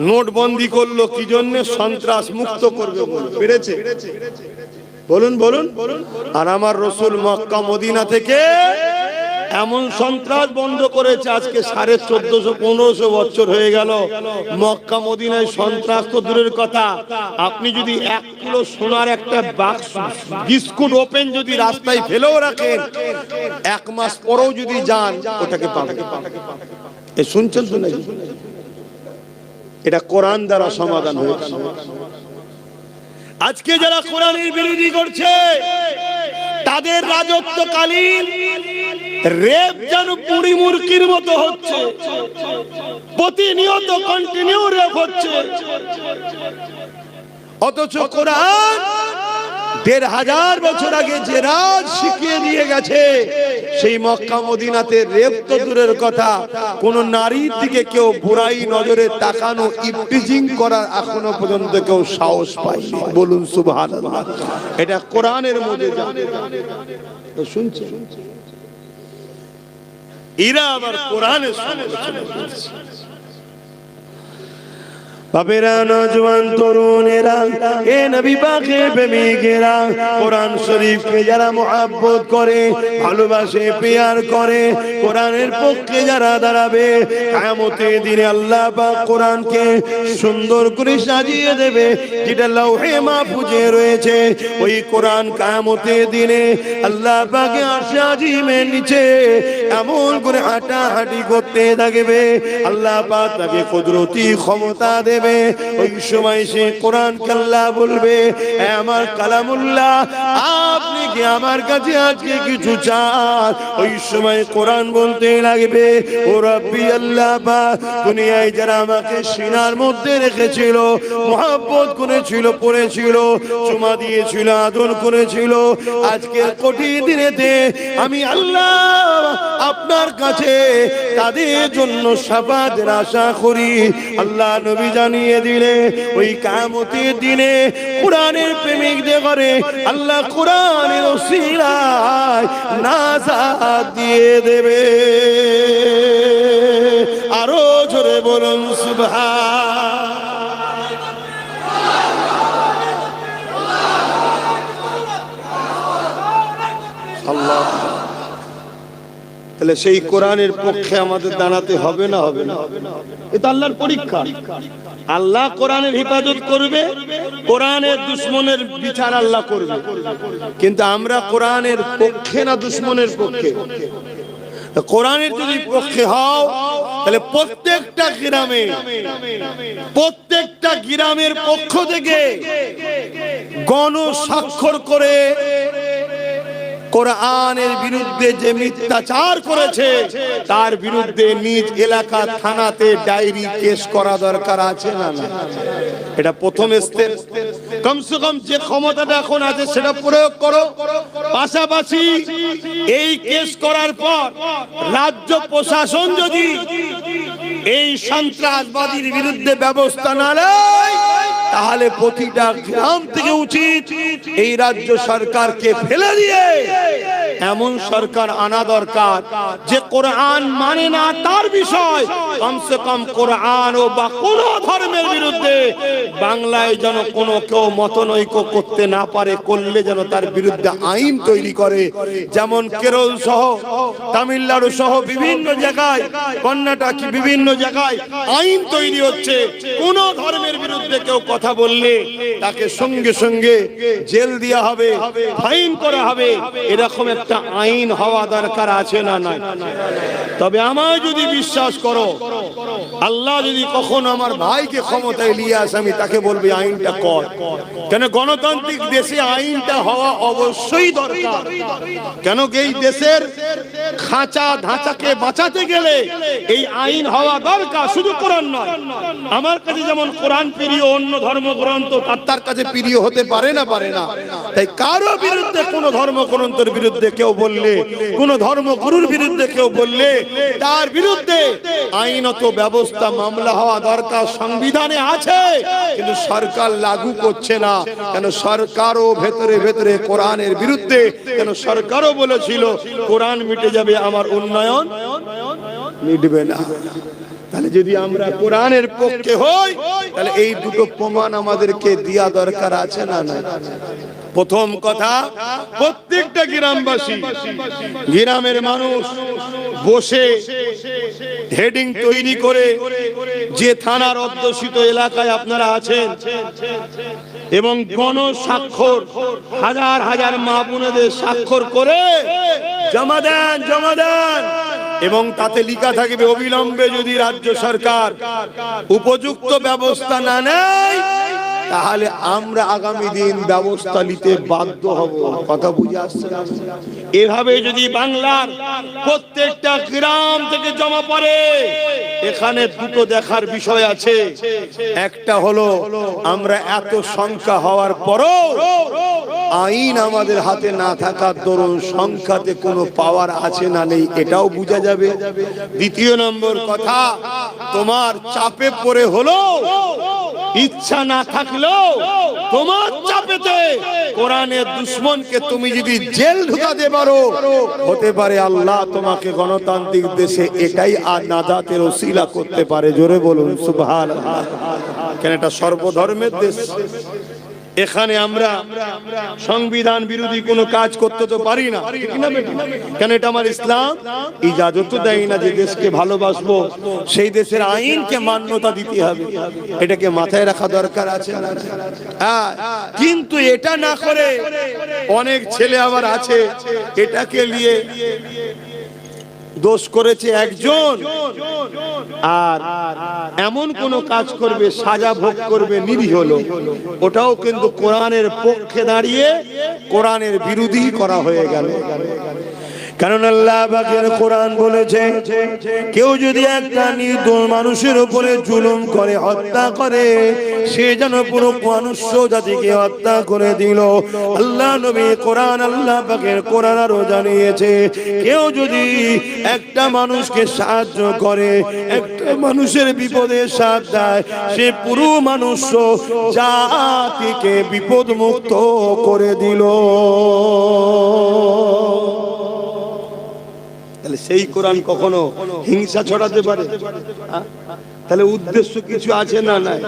নোটবন্দি করলো কি জন্য? সন্ত্রাস মুক্ত করবে বলে। পেরেছে? বলুন বলুন। আর আমার রসুল মক্কা মদিনা থেকে এমন সন্ত্রাস বন্ধ করেছে, আজকে 1450-1500 বছর হয়ে গেল। মক্কা মদিনায় সন্ত্রাস তো দূরের কথা, আপনি যদি 1 কিলো সোনার একটা বাক্স বিস্কুট ওপেন যদি রাস্তায় ফেলেও রাখেন, 1 মাস পরেও যদি যান ওটাকে পাবেন। এ শুনছেন তো নাকি? এটা কোরআন দ্বারা সমাধান হয়েছে। আজকে যারা কোরআনের বিরোধী করছে, তাদের রাজত্বকালীন রেপ যেন পুরি মুরগির মতো হচ্ছে, প্রতিনিয়ত কন্টিনিউ রেপ হচ্ছে। অথচ কোরআন 1500 বছর আগে যে রাজ শিখিয়ে দিয়ে গেছে, সেই মক্কা মদিনাতে রেপ তো দূরের কথা, কোন নারীর দিকে কেউ বুড়াই নজরে তাকানো, ইফটিজিং করার এখনো পর্যন্ত কেউ সাহস পায়নি। বলুন সুবহানাল্লাহ। এটা কোরআনের মধ্যে শুনছে। এরা আবার কোরআনের সমালোচনা করছে। বাপেরা, নওজওয়ান, তরুণেরা, এ নবী পাকের প্রেমিকেরা, কোরআন শরীফকে যারা মুহাব্বত করে, ভালোবাসে, প্যার করে, কোরআনের পক্ষে যারা দাঁড়াবে, কিয়ামতের দিনে আল্লাহ পাক কোরআনকে সুন্দর করে সাজিয়ে দেবে, যেটা লৌহে মাহফুজে রয়েছে। ওই কোরআন কিয়ামতের দিনে আল্লাহ পাকের আরশে আজিমের নিচে এমন করে হাঁটাহাঁটি করতে থাকবে, আল্লাহ পাক তাকে কুদরতি ক্ষমতা দেবে। ওই সময় সে কোরআন আল্লাহ বলবে, আমার কালামুল্লাহ, আপনি কি আমার কাছে আজকে কিছু চান, ওই সময় কোরআন বলতে লাগবে, ও রব্বি আল্লাহ পাক, দুনিয়ায় যারা আমাকে সিনার মধ্যে রেখেছিল, মহব্বত করেছিল, পড়েছিল, চুমা দিয়েছিল, আদর করেছিল, আজকের কঠিন দিনেতে আমি আল্লাহ আপনার কাছে তাদের জন্য শাফাতের আশা করি। আল্লাহ নবী জানিয়ে দিলে ওই কিয়ামতের দিনে কোরআনের প্রেমিকদের ঘরে আল্লাহ কোরআনের ওসিলায় নাজাত দিয়ে দেবে। আরো জোরে বলুন সুবহান। আল্লাহ, তাহলে সেই কোরআনের পক্ষে আমাদের দাঁড়াতে হবে না হবে না? এটা আল্লাহর পরীক্ষা। আল্লাহ কোরআনের হেফাজত করবে, কোরআনের দুশমনের বিচার আল্লাহ করবে, কিন্তু আমরা কোরআনের পক্ষে না দুশমনের পক্ষে? কোরআনের যদি পক্ষে হও তাহলে প্রত্যেকটা গ্রামের পক্ষ থেকে গণস্বাক্ষর করে কোরআনের বিরুদ্ধে যে মিথ্যাচার করেছে তার বিরুদ্ধে নিজ এলাকা থানাতে ডায়েরি কেস করা দরকার আছে না? এটা প্রথম স্টেপ। কমসে কম যে ক্ষমতাটা এখন আছে সেটা প্রয়োগ করো। পাশাপাশি এই কেস করার পর রাজ্য প্রশাসন যদি এই সন্ত্রাসবাদীর বিরুদ্ধে ব্যবস্থা না নেয় তাহলে প্রতিটা গ্রাম থেকে উচিত এই রাজ্য সরকারকে ফেলে দিয়ে এমন সরকার আনা দরকার যে কোরআন মানে না তার বিষয়, কমসে কম কোরআন ও বা কোন ধর্মের বিরুদ্ধে বাংলায় যেন কোনো কেউ মতনৈক্য করতে না পারে, করলে যেন তার বিরুদ্ধে আইন তৈরি করে। যেমন কেরল সহ তামিলনাড়ু সহ বিভিন্ন জায়গায়, কর্ণাটক বিভিন্ন জায়গায় আইন তৈরি হচ্ছে, কোন ধর্মের বিরুদ্ধে কেউ কথা বললে তাকে সঙ্গে সঙ্গে জেল দেওয়া হবে, ফাইন করা হবে। এরকম একটা আইন হওয়া দরকার আছে না নাই? তবে আমায় যদি বিশ্বাস করো, আল্লাহ যদি কখনো আমার ভাইকে ক্ষমতায় নিয়ে আসে, আমি তাকে বলবো আইনটা কর। কেন? গণতান্ত্রিক দেশে আইনটা হওয়া অবশ্যই দরকার। কেন? এই দেশের খাঁচা ধাঁচাকে বাঁচাতে গেলে এই আইন হওয়া দরকার, শুধু কোরআন নয়। আমার কাছে যেমন কোরআন প্রিয়, অন্য ধর্মগ্রন্থ তার কাছে প্রিয় হতে পারে না? পারে না। তাই কারো বিরুদ্ধে, কোন ধর্মগ্রন্থের বিরুদ্ধে কেউ বললে, কোন ধর্মগুরুর বিরুদ্ধে কেউ বললে তার বিরুদ্ধে আইনত ব্যবস্থা, মামলা হওয়া দরকার। সংবিধানে আছে কিন্তু সরকার লাগু করছে না। কেন? সরকারও ভেতরে ভেতরে কোরআনের বিরুদ্ধে। কেন? সরকারও বলেছিল কোরআন মিটে যাবে, আমার উন্নয়ন মিটবে না। তাহলে যদি আমরা কোরআনের পক্ষে হই তাহলে এই দুটো প্রমাণ আমাদেরকে দেয়া দরকার আছে না? না। প্রথম কথা, প্রত্যেকটা গ্রামবাসী, গ্রামের মানুষ বসে হেডিং তৈরি করে, যে থানার অধ্যুষিত এলাকায় আপনারা আছেন, এবং গণস্বাক্ষর হাজার হাজার মা বোনেদের স্বাক্ষর করে জমা দেন, এবং তাতে লেখা থাকবে অবিলম্বে যদি রাজ্য সরকার উপযুক্ত ব্যবস্থা না নেয় তাহলে আমরা আগামী দিন ব্যবস্থা নিতে বাধ্য হব। কথা বুঝে আসছে? এভাবে যদি বাংলার প্রত্যেকটা গ্রাম থেকে জমা পড়ে, এখানে দুটো দেখার বিষয় আছে। একটা হলো আমরা এত সংখ্যা হওয়ার পরও আইন আমাদের হাতে না থাকার দরুন সংখ্যাতে কোনো পাওয়ার আছে না নেই, এটাও বোঝা যাবে। দ্বিতীয় নম্বর কথা, তোমার চাপে পড়ে হলো, ইচ্ছা না থাকলেও তোমার চাপেতে কোরআনের দুশমনকে তুমি যদি জেল ঢুকাতে পারো, হতে পারে আল্লাহ তোমাকে গণতান্ত্রিক দেশে এটাই আর নাজাতের ওসিলা করতে পারে। জোরে বলুন সুবহানাল্লাহ। কেন? এটা সর্বধর্মের দেশ। এখানে আমরা সংবিধান বিরোধী কোনো কাজ করতে তো পারি না, ঠিক না বেটা? কেন? এটা আমার ইসলাম ইজাজত দেয় না যে দেশকে ভালোবাসবো, সেই দেশের আইনকে মান্যতা দিতে হবে। এটাকে মাথায় রাখা দরকার আছে। কিন্তু এটা না করে অনেক ছেলে আবার আছে এটাকে নিয়ে দোষ করেছে একজন, আর এমন কোন কাজ করবে, সাজা ভোগ করবে নিরীহ লোক, ওটাও কিন্তু কোরআনের পক্ষে দাঁড়িয়ে কোরআনের বিরোধী করা হয়ে গেল। কারণ আল্লাহ পাকের কোরআন বলেছে, কেউ যদি একটা নির্দোষ মানুষের উপরে জুলুম করে, হত্যা করে, সে যেন পুরো মনুষ্য জাতিকে হত্যা করে দিল। আল্লাহ নবী কোরআন, আল্লাহ পাকের কোরআন আরো জানিয়েছে, কেউ যদি একটা মানুষকে সাহায্য করে, একটা মানুষের বিপদে সাথ দেয়, সে পুরো মনুষ্য জাতিকে বিপদ মুক্ত করে দিল। তাহলে সেই কোরআন কখনো হিংসা ছড়াতে পারে? তাহলে উদ্দেশ্য কিছু আছে না? নাই।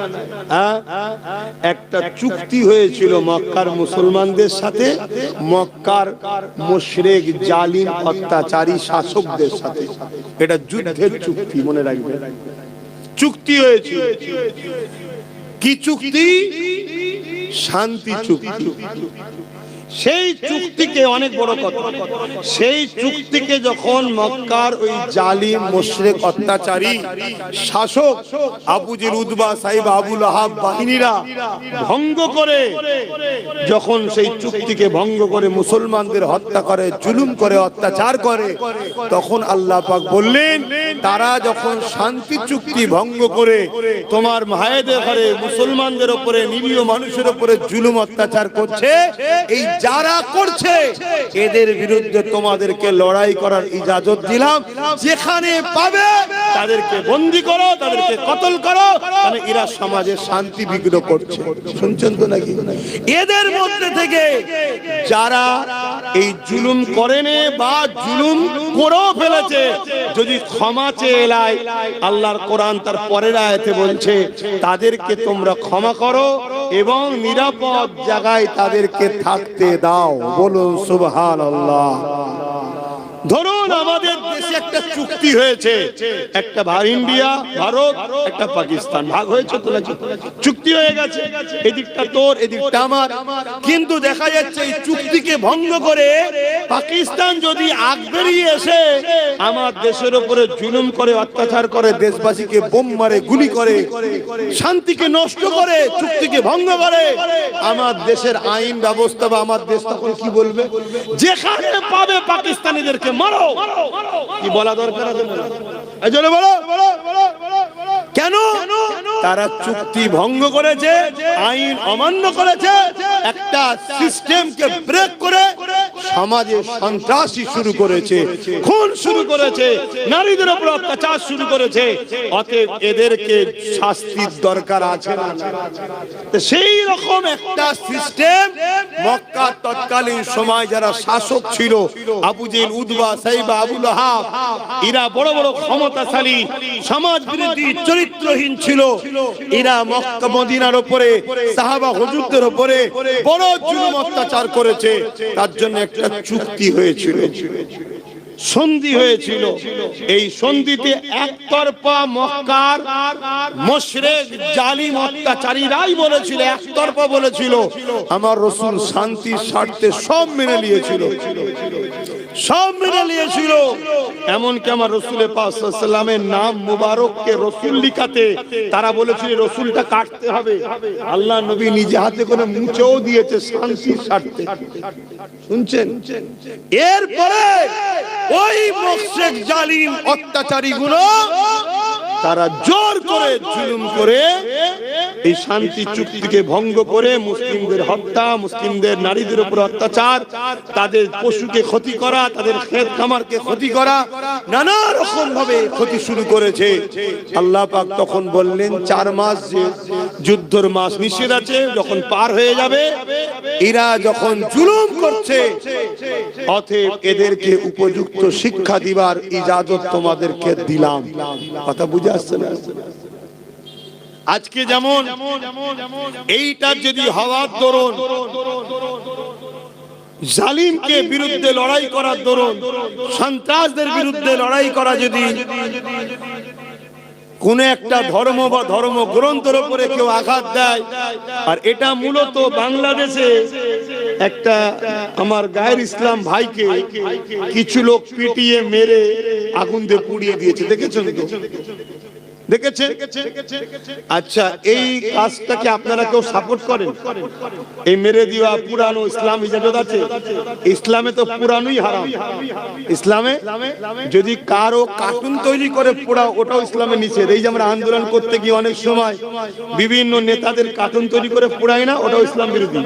একটা চুক্তি হয়েছিল মক্কার মুসলমানদের সাথে, মক্কার মুশরিক জালিম অত্যাচারী শাসকদের সাথে। এটা যুদ্ধের চুক্তি, মনে রাখবেন। চুক্তি হয়েছিল। কি চুক্তি? শান্তি চুক্তি। সেই চুক্তিকে, অনেক বড় কথা, সেই চুক্তিকে যখন মক্কার ওই জালিম মুশরিক অত্যাচারী শাসক আবু জেহেল, উতবা, সাইবা, আবু লাহাব বাহিনীরা ভঙ্গ করে, যখন সেই চুক্তিকে ভঙ্গ করে মুসলমানদের হত্যা করে, জুলুম করে, অত্যাচার করে, তখন আল্লাহ পাক বললেন, তারা যখন শান্তি চুক্তি ভঙ্গ করে তোমার ভাইদের ঘরে মুসলমানদের উপরে, নিরীহ মানুষের উপরে জুলুম অত্যাচার করছে, এই যারা করছে এদের বিরুদ্ধে তোমাদেরকে লড়াই করার ইজাজত দিলাম। যেখানে পাবে তাদেরকে বন্দী করো, তাদেরকে কতল করো, কারণ এরা সমাজে শান্তি বিঘ্ন করছে। শুনছেন তো নাকি? এদের মধ্যে থেকে যারা এই জুলুম করেনি বা জুলুম করেও ফেলেছে, যদি ক্ষমা চেয়ে এলাই, আল্লাহর কোরআন তার পরের আয়াতে বলছে, তাদেরকে তোমরা ক্ষমা করো এবং নিরাপদ জায়গায় তাদেরকে থাকতে দাও। বলুন সুবহানাল্লাহ। ধরুন আমাদের দেশে একটা চুক্তি হয়েছে, একটা ইন্ডিয়া, ভারত, একটা পাকিস্তান ভাগ হয়েছে, তো চুক্তি হয়ে গেছে, এদিকটা তোর, এদিকটা আমার। কিন্তু দেখা যাচ্ছে এই চুক্তিকে ভঙ্গ করে পাকিস্তান যদি আগ বেরিয়ে এসে আমার দেশের উপরে জুলুম করে, অত্যাচার করে, দেশবাসীকে বোম মারে, গুলি করে, শান্তিকে নষ্ট করে, চুক্তিকে ভঙ্গ করে, আমার দেশের আইন ব্যবস্থা বা আমার দেশ তখন কি বলবে? যেখানে পাবে পাকিস্তানিদেরকে মারো। কি বলা দরকার আছে? কেন? তারা চুক্তি ভঙ্গ করেছে, আইন অমান্য করেছে, একটা সিস্টেমকে ব্রেক করে সমাজে সন্ত্রাসী শুরু করেছে, খুন শুরু করেছে, নারীদের উপর অত্যাচার শুরু করেছে। অতএব এদেরকে শাস্তির দরকার আছে না? সেই রকম একটা সিস্টেম মক্কার তৎকালীন সময় যারা শাসক ছিল, আবু জেহেল, উতবা, সাইবা, আবু লাহাব, এরা বড় বড় ক্ষমতাশালী, সমাজ বিরোধী, চরিত্রহীন ছিল। এরা মক্কা মদিনার উপরে, সাহাবা হুজুরদের উপরে বড় জুলুম অত্যাচার করেছে। তার জন্য একটা চুক্তি হয়েছিল, সন্ধি হয়েছিল। এই সন্ধিতে একতরফা মক্কার মুশরিক জালিম অত্যাচারীরাই বলেছিল, একতরফা বলেছিল, আমার রাসূল শান্তির স্বার্থে সব মেনে নিয়েছিল, সব মেনে নিয়েছিল। এমনকি আমার রাসূল পাক সাল্লাল্লাহু আলাইহি ওয়াসাল্লামের নাম মুবারককে রাসূল লিখাতে তারা বলেছিল রাসূলটা কাটতে হবে। আল্লাহ নবী নিজে হাতে করে মুছেও দিয়েছে শান্তির স্বার্থে। শুনছেন? এরপরে ওই মুশরিক জালিম অত্যাচারী গুলো তারা জোর করে জুলুম করে এই শান্তি চুক্তিকে ভঙ্গ করে মুসলিমদের হত্যা, মুসলিমদের নারীদের উপর অত্যাচার, তাদের পশুকে ক্ষতি করা, তাদের ক্ষেত খামারকে ক্ষতি করা, নানা রকম ভাবে ক্ষতি শুরু করেছে। আল্লাহ পাক তখন বললেন 4 মাস যে যুদ্ধের মাস নিষেধ আছে, যখন পার হয়ে যাবে, এরা যখন জুলুম করছে, অতএব এদেরকে উপযুক্ত শিক্ষা দিবার ইজাজত তোমাদেরকে দিলাম। কথা বুঝে আসছে না? আজকে যেমন এইটা যদি হওয়ার দরুন, জালিমকে বিরুদ্ধে লড়াই করার দরুন, সন্ত্রাসদের বিরুদ্ধে লড়াই করা যদি কোন একটা ধর্ম বা ধর্মগ্রন্থের উপরে কেউ আঘাত দেয়, আর এটা মূলত বাংলাদেশে একটা আমার গায়ের ইসলাম ভাইকে কিছু লোক পিটিয়ে মেরে আগুন দিয়ে পুড়িয়ে দিয়েছে, দেখেছেন তো? দেখেছেন? আচ্ছা, এই কাজটাকে আপনারা কেউ সাপোর্ট করেন? এই মেরে দেওয়া পুরানো ইসলাম ইজাজত আছে? ইসলামে তো পুরানোই হারাম। ইসলামে যদি কারো কার্টুন তৈরি করে পোড়া, ওটাও ইসলামে নিষেধ। এই যে আমরা আন্দোলন করতে গিয়ে অনেক সময় বিভিন্ন নেতাদের কার্টুন তৈরি করে পোড়াই না, ওটাও ইসলাম বিরোধী।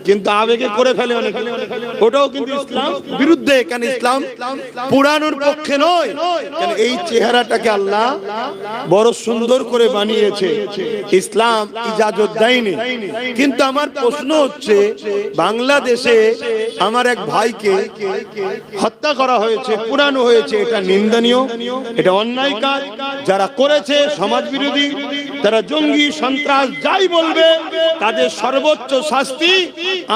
কিন্তু আবেগে করে ফেলে অনেক, ওটাও কিন্তু ইসলাম বিরুদ্ধে। কেন ইসলাম পুরানোর পক্ষে নয়? কেন এই চেহারাটাকে আল্লাহ বড় সুন্দর করে বানিয়েছে, ইসলাম ইজাজত দেয়নি। কিন্তু আমার প্রশ্ন হচ্ছে, বাংলাদেশে আমার এক ভাইকে হত্যা করা হয়েছে, পুরানো হয়েছে, এটা নিন্দনীয়, এটা অন্যায় কাজ। যারা করেছে সমাজ বিরোধী, তারা জঙ্গি সন্ত্রাস যাই বলবে, তাদের সর্বোচ্চ শাস্তি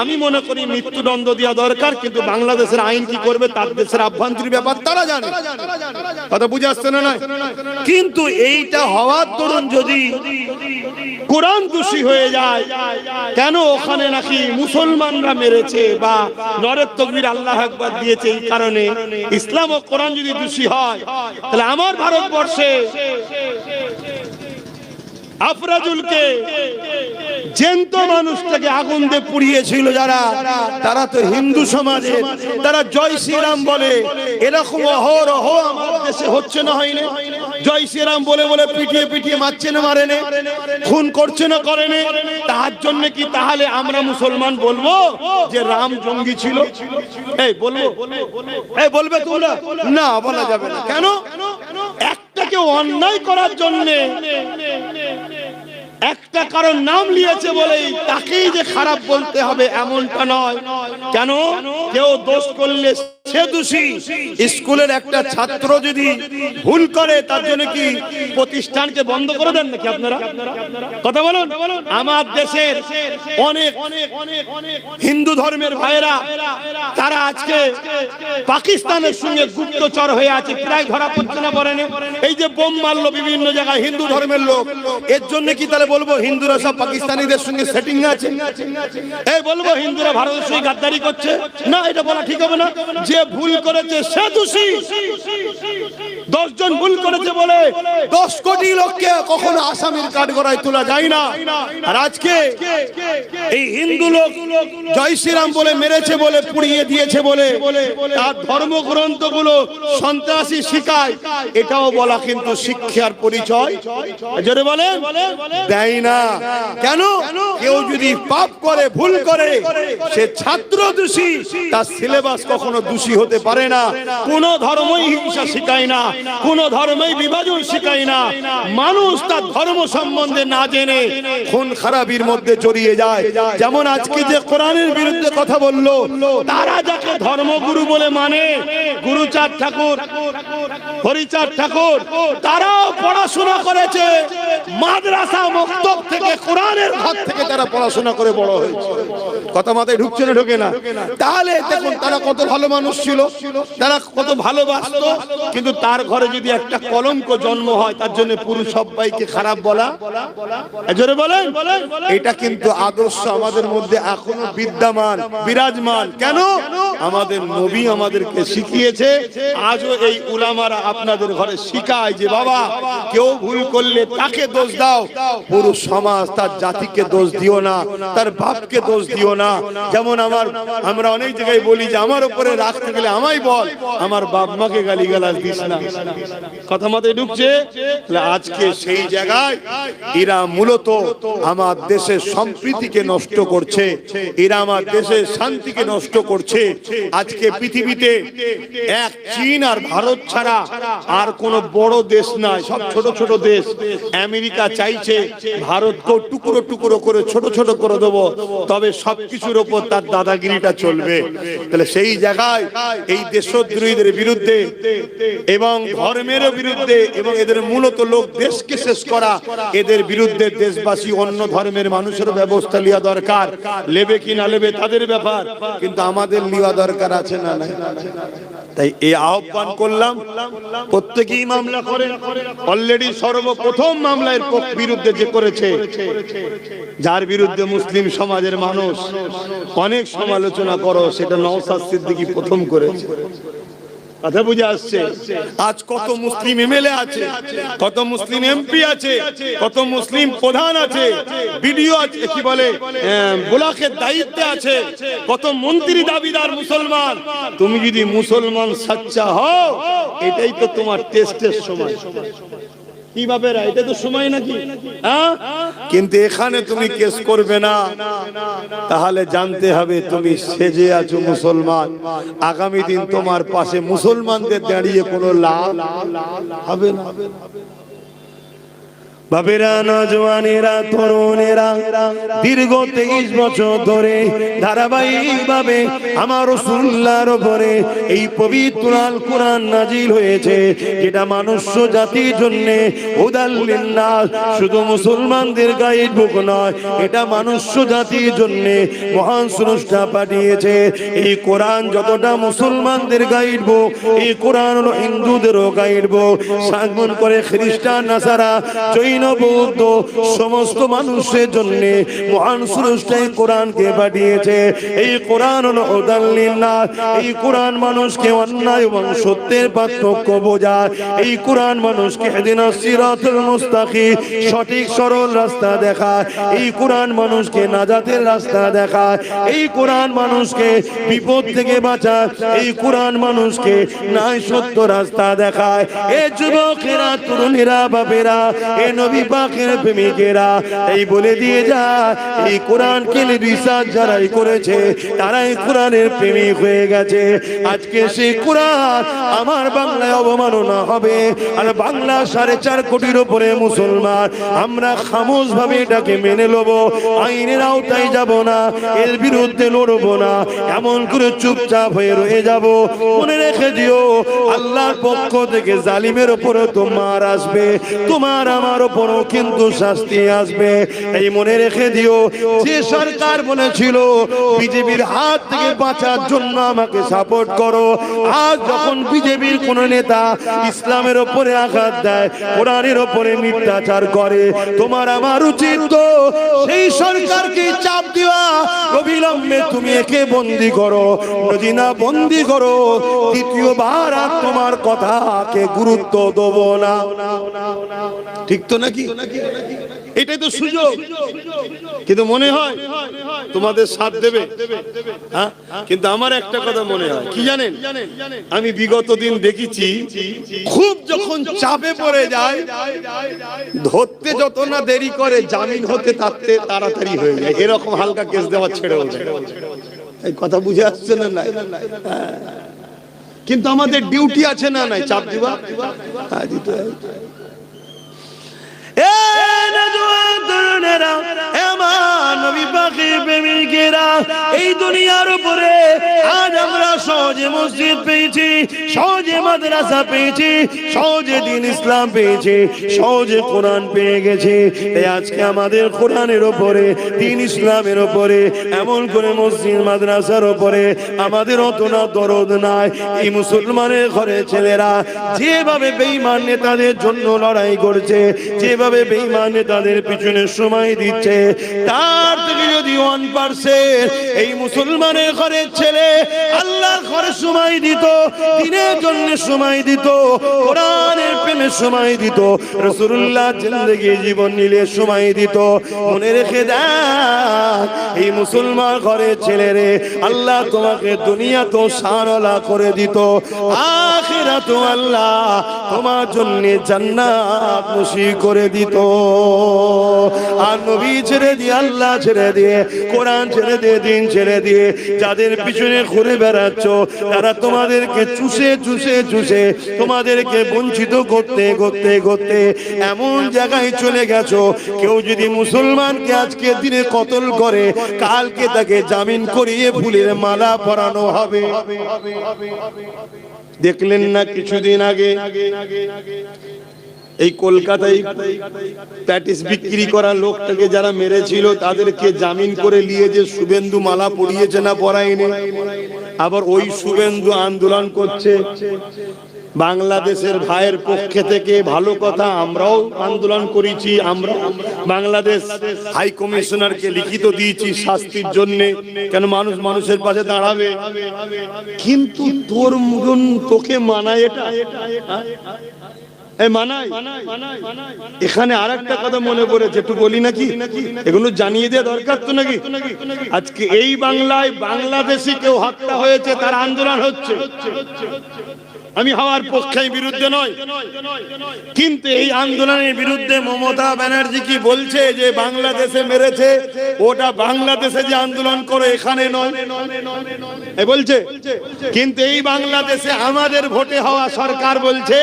আমি মনে করি মৃত্যুদণ্ড দেওয়া দরকার। কিন্তু বাংলাদেশের আইন কি করবে, তার দেশের আভ্যন্তরীণ ব্যাপার তারা জানে। কথা বুঝে আসছে না? কিন্তু এইটা হওয়ার দরুন যদি কোরআন দোষী হয়ে যায়, কেন ওখানে নাকি মুসলমানরা মেরেছে বা নরের তাকবীর আল্লাহু আকবার দিয়েছে, এই কারণে ইসলাম ও কোরআন যদি দোষী হয়, তাহলে আমার ভারতবর্ষে আফরাজুলকে জ্যান্ত মানুষটাকে আগুন দিয়ে পুড়িয়েছিল যারা, তারা তো হিন্দু সমাজের, তারা জয় শ্রীরাম বলে। এরকম অহরহ আমার দেশে হচ্ছে না, হয়নি? জয় শ্রীরাম বলে বলে পিটিয়ে পিটিয়ে মারছে না, মারে না, খুন করছে না, করে না। তার জন্য কি তাহলে আমরা মুসলমান বলবো যে রাম জঙ্গি ছিল? এই বলবো? এই বলবে তোমরা? না, বলা যাবে না। কেন? একটাকে অন্যায় করার জন্য একটা কারণ নাম লিয়েছে বলেই তাকেই যে খারাপ বলতে হবে এমনটা নয়। কেন? কেউ দোষ করলে সে দোষী। স্কুলের একটা ছাত্র যদি ভুল করে, তার জন্য কি প্রতিষ্ঠানকে বন্ধ করে দেন নাকি আপনারা? কথা বলুন। আমার দেশের অনেক হিন্দু ধর্মের ভাইয়েরা, তারা আজকে পাকিস্তানের সঙ্গে গুপ্তচর হয়ে আছে, প্রায় ধরা পড়ছে না, বলেন? এই যে বোম মারলো বিভিন্ন জায়গায় হিন্দু ধর্মের লোক, এর জন্য কি তাহলে বলবো হিন্দুরা সব পাকিস্তানিদের সঙ্গে সেটিং আছে? এই বলবো হিন্দুরা ভারতের সঙ্গে গাদ্দারি করছে? না, এটা বলা ঠিক হবে না। যে ভুল করেছে সে দোষী। 10 জন ভুল করেছে বলে 10 কোটি লোককে কখনো আসামির কাঠগড়ায় তোলা যায় না। আর আজকে এই হিন্দু লোক জয় শ্রীরাম বলে মেরেছে বলে, পুড়িয়ে দিয়েছে বলে, তার ধর্মগ্রন্থগুলো সন্ত্রাসী শিখায়, এটাও বলা কিন্তু শিক্ষার পরিচয় জোরে বলেন দেয় না। কেন? কেউ যদি পাপ করে, ভুল করে, সে ছাত্র দোষী, তার সিলেবাস কখনো দোষী হতে পারে না। কোন ধর্মই হিংসা শিখায় না, কোন ধর্মই বিভাজন শিখায় না। মানুষ তার ধর্ম সম্বন্ধে না জেনে খুন খারাপির মধ্যে জড়িয়ে যায়। যেমন আজকে যে কোরআনের বিরুদ্ধে কথা বললো, তারা যাকে ধর্মগুরু বলে মানে, গুরুচাঁদ ঠাকুর, হরিচাঁদ ঠাকুর, তারাও পড়াশোনা করেছে মাদ্রাসা মক্তব থেকে, কোরআনের ঘর থেকে তারা পড়াশোনা করে বড় হয়েছে। কথা মাথায় ঢুকছে না? ঢোকে না? তাহলে দেখুন তারা কত ভালো মানুষ ছিল, তারা কত ভালোবাসতো। কিন্তু তার ঘরে যদি একটা কলঙ্ক জন্ম হয়, তার জন্য পুরো সবাইকে খারাপ বলা, জোরে বলেন। এটা কিন্তু আদর্শ আমাদের মধ্যে এখনো বিদ্যমান, বিরাজমান। কেন? আমাদের নবী আমাদেরকে শিখিয়েছে। আজও এই উলামারা আপনাদের ঘরে শিখায় যে বাবা, কেউ ভুল করলে তাকে দোষ দাও, পুরো সমাজ, তার জাতিকে দোষ দিও না, তার বাপকে দোষ দিও না। যেমন আমরা অনেক জায়গায় বলি যে আমার উপরে রাখতে গেলে আমায় বল, আমার বাপ মাকে গালিগালাজ দিস না। কথা মাথায় ঢুকছে? আজকে সেই জায়গায় এরা মূলত আমার দেশের সম্প্রীতিকে নষ্ট করছে, এরা আমার দেশের শান্তিকে নষ্ট করছে। আজকে পৃথিবীতে এক চীন আর ভারত ছাড়া আর কোন বড় দেশ নাই, সব ছোট ছোট দেশ। আমেরিকা চাইছে ভারতকে টুকরো টুকরো করে ছোট ছোট করে দেবো, তবে সবকিছুর উপর তার দাদাগিরিটা চলবে। তাহলে সেই জায়গায় এই দেশদ্রোহীদের বিরুদ্ধে এবং ধর্মের বিরুদ্ধে, এবং এদের মূলত লোক দেশকে শেষ করা, এদের বিরুদ্ধে দেশবাসী অন্য ধর্মের মানুষের ব্যবস্থা নেওয়া দরকার। নেবে কি না নেবে তাদের ব্যাপার, কিন্তু আমাদের নেওয়া দরকার আছে না? তাই এই আহ্বান করলাম, প্রত্যেকেই মামলা করে। অলরেডি সর্বপ্রথম মামলার বিরুদ্ধে যে করেছে, যার বিরুদ্ধে মুসলিম সমাজের মানুষ অনেক সমালোচনা করো, সেটা নওশাদ সিদ্দিকী প্রথম করেছে। কথা বুঝে আসছে? আজ কত মুসলিম এমএলএ আছে, কত মুসলিম এমপি আছে, কত মুসলিম প্রধান আছে, বিডিও আছে, কি বলে ব্লকের দায়িত্বে আছে, কত মন্ত্রী দাবিদার মুসলমান। তুমি যদি মুসলমান সাচ্চা হও, এটাই তো তোমার টেস্টের সময়। কিভাবে এটা তো সময় নাকি? কিন্তু এখানে তুমি কেস করবে না, তাহলে জানতে হবে তুমি সেজে আছো মুসলমান। আগামী দিন তোমার পাশে মুসলমানদের দাঁড়িয়ে কোনো লাভ হবে না। বাবেরা, নওজওয়ানেরা, তরুণেরা দীর্ঘ 23 বছর ধরে ধারাবাহিকভাবে আমার রাসূলুল্লাহর উপরে এই পবিত্র আল কোরআন নাজিল হয়েছে, যেটা মনুষ্য জাতির জন্য হুদাল লিন্নাস, শুধু মুসলমানদের গাইড বুক নয়, এটা মনুষ্য জাতির জন্য মহান স্রষ্টা পাঠিয়েছে। এই কোরআন যতটা মুসলমানদের গাইড বুক, এই কোরআন হলো হিন্দুদেরও গাইড বুক। সাগমন করে খ্রিস্টান, নাসারা, বৌদ্ধ সমস্ত মানুষের জন্য মহান স্রষ্টা কোরআনকে পাঠিয়েছে। এই কোরআন হলো হুদাল লিন্নাস। এই কোরআন মানুষকে অন্যায় এবং সত্যের পার্থক্য বোঝায়। এই কোরআন মানুষকে ইহদিনাস সিরাতুল মুস্তাকিম, সঠিক সরল রাস্তা দেখায়। এই কোরআন মানুষকে নাজাতের রাস্তা দেখায়। এই কোরআন মানুষকে বিপদ থেকে বাঁচায়। এই কোরআন মানুষকে ন্যায় সত্য রাস্তা দেখায়। এ যুবকেরা, তরুণেরা, বাবেরা, এ নবী পাকের প্রেমিকেরা, এই বলে দিয়ে যায়, এই কোরআনকে রিসার্চ যারাই করেছে, তারাই কোরআনের প্রেমিক হয়ে গেছে। আজকে সেই কোরআন আমার বাংলায় অবমাননা হবে, আর বাংলা 4.5 কোটির উপরে মুসলমান, আমরা খামোশ ভাবে এটাকে মেনে নেব, আইনের আওতায় যাব না, এর বিরুদ্ধে লড়বো না, এমন করে চুপচাপ হয়ে রয়ে যাব। মনে রেখে দিও, আল্লাহর পক্ষ থেকে জালিমের উপরে তোমার আসবে, তোমার আমার উপরও কিন্তু শাস্তি আসবে। এই মনে রেখে দিও, যে সরকার বলেছিল বিজেপির হাত থেকে বাঁচার জন্য আমাকে সাপোর্ট করো, আজ যখন বিজেপির কোন নেতা ইসলামের উপরে আঘাত দেয়, কোরআনের উপরে মিথ্যাচার করে, তোমার আমার উচিত তো সেই সরকারকে চাপ দেওয়া, অবিলম্বে তুমি একে বন্দী করো। যদি না বন্দী করো, দ্বিতীয়বার আর তোমার কথাকে গুরুত্ব দেবো না। ঠিক তো নাকি? এটাই তো সুযোগ। কিন্তু মনে হয় তোমাদের সাথ দেবে, হ্যাঁ? কিন্তু আমার একটা কথা মনে হয় কি জানেন, আমি বিগত দিন দেখেছি, খুব যখন চাপে পড়ে যায়, ধরতে যত না দেরি করে, জামিন হতে তাতে তাড়াতাড়ি হয়ে যায়। এরকম হালকা কেস দেওয়া ছেড়ে ওঠে। এই কথা বুঝে আসছে না? নাই কিন্তু আমাদের ডিউটি আছে না নাই চাপ দিবা? হ্যাঁ, দিতে হয়। এই দুনিয়ার উপরে আজ আমরা সহজে মসজিদ পেয়েছি, সহজে মাদ্রাসা পেয়েছি, সহজে দ্বীন ইসলাম পেয়েছি, সহজে কোরআন পেয়ে গেছে। তাই আজকে আমাদের কোরআনের উপরে, দ্বীন ইসলামের উপরে, এমন করে মসজিদ মাদ্রাসার উপরে আমাদের অত না দরদ নাই। এই মুসলমানের ঘরে ছেলেরা যেভাবে বেঈমান নেতাদের জন্য লড়াই করছে, যেভাবে বেঈমান নেতাদের পিছনে সময় দিচ্ছে, তার থেকে যদি 1% এই মুসলমানের ঘরের ছেলে আল্লাহর ঘরে সময় দিত, দ্বীনের জন্য সময় দিত, কোরআনের প্রেমে সময় দিত, রাসূলুল্লাহ জিন্দেগি জীবন নিলে সময় দিত, মনে রেখে দেখ, এই মুসলমান ঘরের ছেলেরে আল্লাহ তোমাকে দুনিয়া তো শানওয়ালা করে দিত, আখিরাত আল্লাহ তোমার জন্য জান্নাত নসিব করে দিত। আর নবী ছেড়ে দিয়ে, আল্লাহ ছেড়ে দিয়ে, কোরআন ছেড়ে দিয়ে, দ্বীন ছেড়ে দিয়ে যাদের পিছনে ঘুরে বেড়াচ্ছ, তারা তোমাদেরকে চুষে চুষে চুষে তোমাদেরকে বঞ্চিত করতে করতে করতে এমন জায়গায় চলে গেছো, কেউ যদি মুসলমানকে আজকে দিনে কতল করে, কালকে তাকে জামিন করিয়ে ফুলের মালা পরানো হবে। দেখলেন না কিছুদিন আগে এই কলকাতায় প্যাটিস বিক্রি করা লোকটাকে যারা মেরেছিল, তাদেরকে জামিন করে নিয়ে যে শুভেন্দু মালা পরিয়েছে না পরায়নি? আবার ওই শুভেন্দু আন্দোলন করছে বাংলাদেশের ভাইয়ের পক্ষে থেকে। ভালো কথা, আমরাও আন্দোলন করেছি, আমরা বাংলাদেশ হাই কমিশনারকে লিখিত দিয়েছি শাস্তির জন্য, কেন মানুষ মানুষের পাশে দাঁড়াবে। কিন্তু তোর মন তোকে মানায় এটা? এখানে আর একটা কথা মনে পড়েছে, একটু বলি নাকি? এগুলো জানিয়ে দেওয়া দরকার তো নাকি? আজকে এই বাংলায় বাংলাদেশি কেউ হত্যা হয়েছে, তার আন্দোলন হচ্ছে। আমি হওয়ার পক্ষে, বিরুদ্ধে নয়, কিন্তু এই আন্দোলনের বিরুদ্ধে মমতা ব্যানার্জি কি বলছে যে বাংলাদেশে মেরেছে, ওটা বাংলাদেশে যে আন্দোলন করে এখানে নয় বলছে। কিন্তু এই বাংলাদেশে আমাদের ভোটে হওয়া সরকার বলছে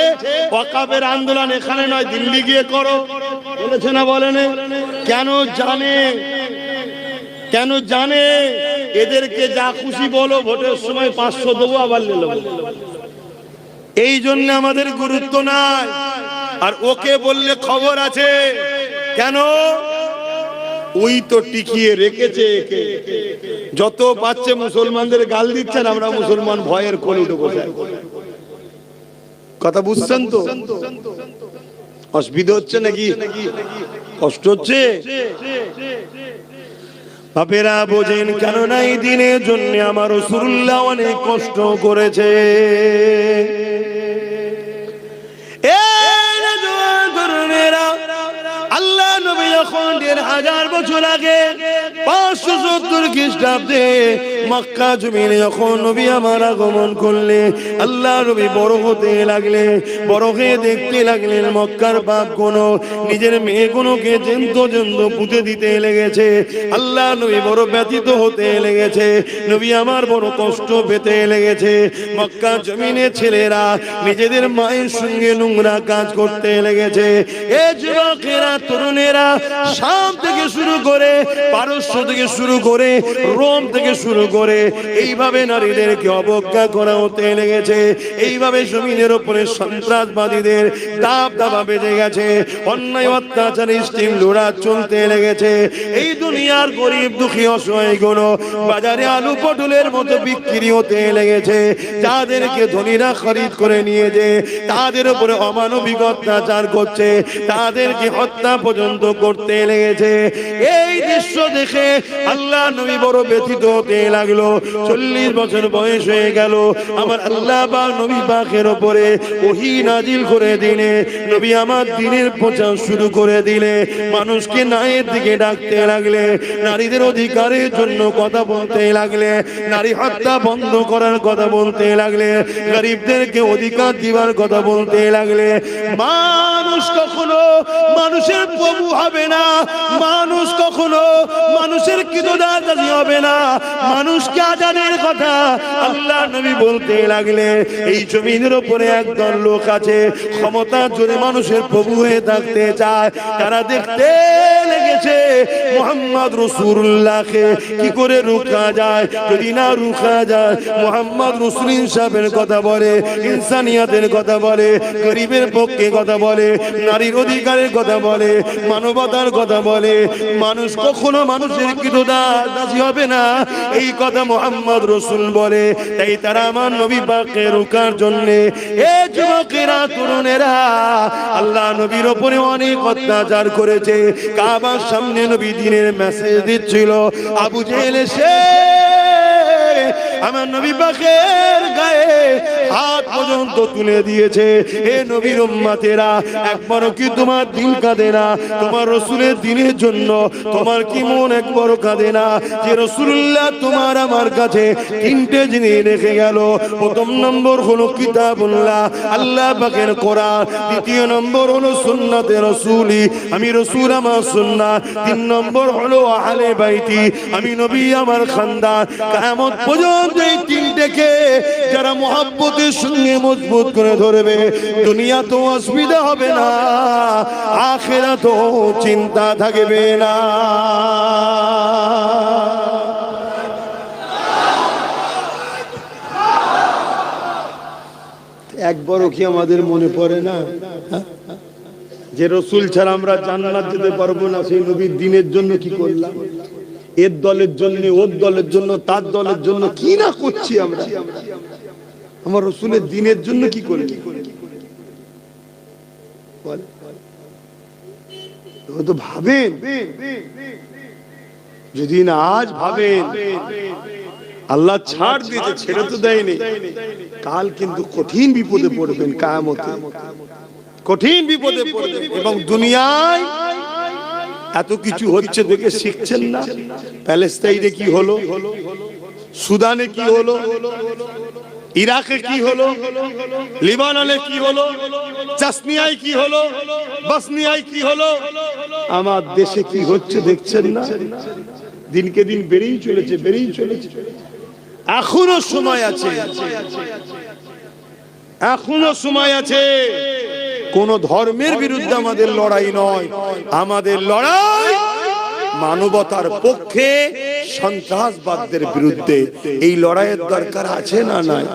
ওয়াকাফের আন্দোলন এখানে নয়, দিল্লি গিয়ে করো। বলেছে না বলেনি? কেন জানে? কেন জানে? এদেরকে যা খুশি বলো, ভোটের সময় 500 দেবো, আবার নিল। এই জন্য আমাদের গুরুত্ব নাই। আর ওকে বললে খবর আছে, কেন? ওই তো টিকিয়ে রেখেছে একে। যত পাচ্ছে মুসলমানদের গাল দিচ্ছেন, আমরা মুসলমান ভয়ের কোলে বসে। কথা বুঝছেন তো? অসুবিধা হচ্ছে নাকি? কষ্ট হচ্ছে? বাপেরা বোঝেন, কেন না এই দিনের জন্য আমার রাসূলুল্লাহ অনেক কষ্ট করেছে। আল্লাহ নবী যখন 1500 বছর আগে 570 খ্রিস্টাব্দে মক্কা জমিনে যখন নবী আমার আগমন করলে, আল্লাহ নবী বড় হতে লাগলে, বড় হয়ে দেখতে লাগলেন মক্কার বাপগুলো নিজের মেয়েগুলোকে জেন্ত পুঁতে দিতে লেগেছে। আল্লাহ নবী বড় ব্যথিত হতে লেগেছে, নবী আমার বড় কষ্ট পেতে লেগেছে। মক্কা জমিনে ছেলেরা নিজেদের মায়ের সঙ্গে নোংরা কাজ করতে লেগেছে। এ যুবকেরা, তরুণেরা, শাম থেকে শুরু করে, পারস্য থেকে শুরু করে, রোম থেকে শুরু করে, এইভাবে নারীদেরকে অবজ্ঞা করা হতে লেগেছে। এইভাবে জমিনের উপরে সন্ত্রাসবাদীদের দাবদাবা বেজে গেছে, অন্যায় অত্যাচার স্টিম লড়া চলতে লেগেছে। এই দুনিয়ার গরিব দুঃখী অসহায়গুলো বাজারে আলু পটলের মতো বিক্রি হতে লেগেছে। যাদেরকে ধনীরা খরিদ করে নিয়ে যে তাদের উপরে অমানবিক অত্যাচার করছে, তাদেরকে হত্যা পর্যন্ত করতে লেগেছে। এই দৃশ্য দেখে আল্লাহ নবী বড় ব্যথিত হতে লাগলো। 40 বছর বয়স হয়ে গেল, আমার আল্লাহ পাক নবী পাকের উপরে ওহী নাজিল করে দিলে, নবী আমার দ্বীনের প্রচার শুরু করে দিলে, মানুষকে ন্যায়ের দিকে ডাকতে লাগলে, নারীদের অধিকারের জন্য কথা বলতে লাগলে, নারী হত্যা বন্ধ করার কথা বলতে লাগলে, গরিবদেরকে অধিকার দিবার কথা বলতে লাগলে। মানুষ কখনো মানুষের প্রভু হবে না, মানুষ কখনো মানুষের কিদদাতি হবে না, মানুষকে আজানের কথা আল্লাহ নবী বলতে লাগলে। এই জমিনের উপরে একদল লোক আছে, ক্ষমতার জোরে মানুষের প্রভু হয়ে থাকতে চায়। তারা দেখতে লেগেছে মুহাম্মদ রাসূলুল্লাহকে কি করে রুখা যায়। যদি না রুখা যায়, মুহাম্মদ রাসূল ইনসাফের কথা বলে, ইনসানিয়াতের কথা বলে, গরিবের পক্ষে কথা বলে, নারীর অধিকারের কথা বলে, মানবতার কথা বলে, মানুষ কখনো মানুষের কিদদাতি হবে না, এই কথা মুহাম্মদ রাসূল বলে। তাই তারা আমার নবী পাককে রোকার জন্য, এ যুবকেরা, তরুণেরা, আল্লাহ নবীর উপরে অনেক অত্যাচার করেছে। কাবার সামনে নবী দ্বীনের মেসেজ দিচ্ছিল, আবু জেহেল এসে আমার নবী পাকের গায়ে হাত পর্যন্ত তুলে দিয়েছে। হে নবীর উম্মতেরা, একবারও কি তোমার দিল কাঁদে না? তোমার রাসূলের দ্বীনের জন্য তোমার কি মন একবারও কাঁদে না? যে রাসূলুল্লাহ তোমার আমার কাছে 3টে জিনিস রেখে গেল। প্রথম নম্বর হলো কিতাবুল্লাহ, আল্লাহ পাকের কোরআন। দ্বিতীয় নম্বর হলো সুন্নাতে রাসূলি, আমি রাসূল আমার সুন্নাত। 3 নম্বর হলো আহলে বাইতি, আমি নবী আমার খানদান। কিয়ামত পর্যন্ত এই 3টেকে যারা মুহাব্বতের সঙ্গে মজবুত করে ধরবে, দুনিয়া তো অসুবিধা হবে না, আখিরাতও চিন্তা থাকবে না। একবারও কি আমাদের মনে পড়ে না যে রাসূল ছাড়া আমরা জান্নাত যেতে পারবো না? সেই নবীর দ্বীনের জন্য কি করলাম? এর দলের জন্য, ওর দলের জন্য, তার দলের জন্য কি না করছি আমরা। আমার রাসূলের দ্বীনের জন্য কি করি? তো ভাবেন, যদি না আজ ভাবেন আল্লাহ ছাড় দিতে, ছেড়ে তো দেয়নি, কাল কিন্তু কঠিন বিপদে পড়বেন, কিয়ামতে কঠিন বিপদে পড়বেন। এবং দুনিয়ায় এত কিছু হচ্ছে দেখে শিখছেন না? প্যালেস্টাইনে কি হলো, সুদানে কি হলো, ইরাকে কি হলো, লিবাননে কি হলো, চাসনিয়ায় কি হলো, বসনিয়ায় কি হলো, আমার দেশে কি হচ্ছে দেখছেন না? দিনকে দিন বেড়েই চলেছে, বেড়েই চলেছে। এখনো সময় আছে, এখনো সময় আছে। কোন ধর্মের বিরুদ্ধে আমাদের লড়াই নয়, আমাদের লড়াই মানবতার পক্ষে, সন্ত্রাসবাদদের বিরুদ্ধে। এই লড়াইয়ের দরকার আছে না নাই?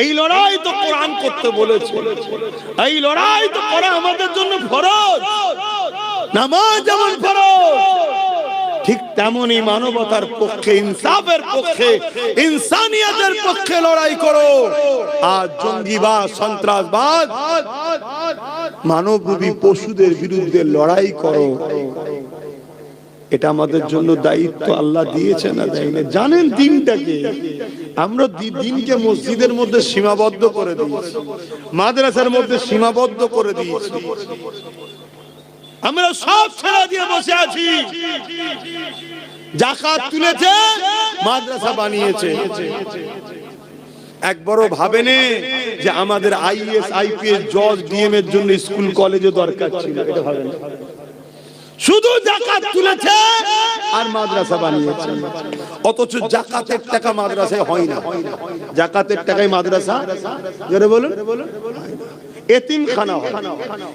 এই লড়াই তো কোরআন করতে বলেছে, এই লড়াই তো করা আমাদের জন্য ফরজ। নামাজ যেমন ফরজ, ঠিক তেমনি মানবতার পক্ষে, ইনসাফের পক্ষে, ইনসানিয়তের পক্ষে লড়াই করো। আর জঙ্গিবাদ, সন্ত্রাসবাদ, মানবরূপী পশুদের বিরুদ্ধে লড়াই করো। এটা আমাদের জন্য দায়িত্ব আল্লাহ দিয়েছে না দেয়নি? জানেন দিনটাকে আমরা দিনকে মসজিদের মধ্যে সীমাবদ্ধ করে দিয়েছি, মাদ্রাসার মধ্যে সীমাবদ্ধ করে দিয়েছি। আমরা সব ছেড়ে দিয়ে বসে আছি। যাকাত তুলেছে, মাদ্রাসা বানিয়েছে। একবারও ভাবেনে যে আমাদের আইএস, আইপিএস, জজ, ডিএম এর জন্য স্কুল কলেজে দরকার ছিল? এটা ভাবেন। শুধু যাকাত তুলেছে আর মাদ্রাসা বানিয়েছে। অথচ যাকাতের টাকা মাদ্রাসায় হয় না। যাকাতের টাকায় মাদ্রাসা, জোরে বলুন, এতিমখানা হয়,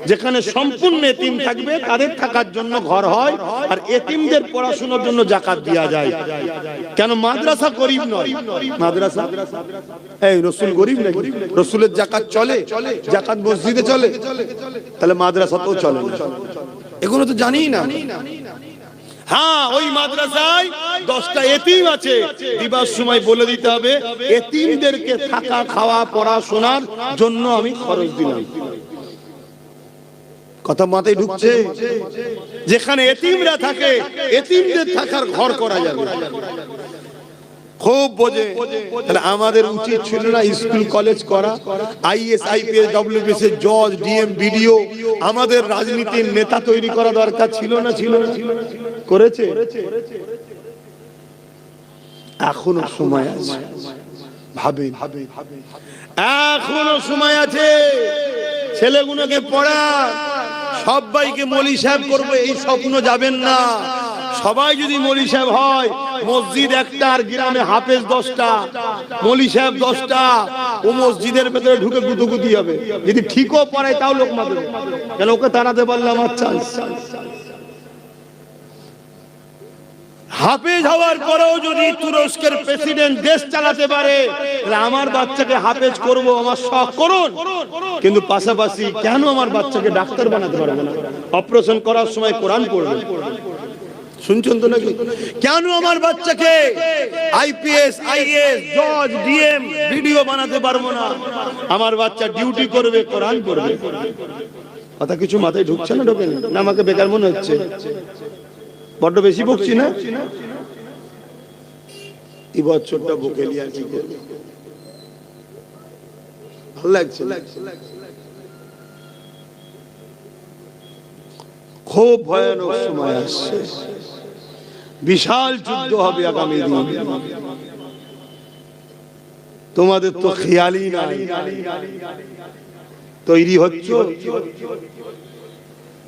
যেখানে সম্পূর্ণ এতিম থাকবে, তাদের থাকার জন্য ঘর হয়, আর এতিমদের পড়াশোনার জন্য যাকাত দেওয়া যায়। কেন? মাদ্রাসা গরিব নয়। মাদ্রাসা, এই রাসূল গরিব নাকি? রাসূলের যাকাত চলে, যাকাত মসজিদে চলে, তাহলে মাদ্রাসাতেও চলে না। এগুলো তো জানি না। হ্যাঁ, ওই মাদ্রাসায় 10টা এতিম আছে, দিবার সময় বলে দিতে হবে এতিমদেরকে থাকা, খাওয়া, পড়াশোনার জন্য আমি খরচ দিলাম। কথা মাথায় ঢুকছে? যেখানে এতিমরা থাকে, এতিমদের থাকার ঘর করা যাবে। খুব বোঝে। তাহলে আমাদের উচিত ছিল না স্কুল কলেজ করা? আইএস, আইপিএস, ডব্লিউবিএস এর জজ, ডিএম, বিডিও, আমাদের রাজনীতির নেতা তৈরি করা দরকার ছিল না? ছিল না? করেছে। এখনো সময় আছে, ভাবেন, এখনো সময় আছে। ছেলেগুলোকে পড়া, সবাইকে মৌলী সাহেব করবো এই স্বপ্ন যাবেন না। সবাই যদি মৌলী সাহেব হয়, মসজিদ একটা আর গ্রামে হাফেজ 10টা, মৌলী সাহেব 10টা, ও মসজিদের ভেতরে ঢুকে গুতুগুতি হবে। যদি ঠিকও পড়ায় তাও লোক মারবে, কেন? ওকে তাড়াতে পারলে আমার চান্স। হাফেজ হওয়ার পরেও যদি তুরস্কের প্রেসিডেন্ট দেশ চালাতে পারে, আমার বাচ্চাকে হাফেজ করব, আমার শখ করুন, কিন্তু পাশাপাশি কেন আমার বাচ্চাকে ডাক্তার বানাতে পারবে না? অপারেশন করার সময় কোরআন পড়বে। শুনছেন তো নাকি? কেন আমার বাচ্চাকে আইপিএস, আইএস, জজ, ডিএম, ভিডিও বানাতে পারবো না? আমার বাচ্চা ডিউটি করবে, কোরআন পড়বে। কথা কিছু মাথায় ঢুকছে না? ঢোকে না? আমাকে বেকার মনে হচ্ছে? বড্ড বেশি বকছি না? এই বছরটা বকে নিয়ে আর কি করবে? ভালো লাগছে? খুব ভয়ানক সময় আসছে, বিশাল যুদ্ধ হবে আগামী দিন। তোমাদের তো খেয়ালই নাই। তৈরি হচ্ছে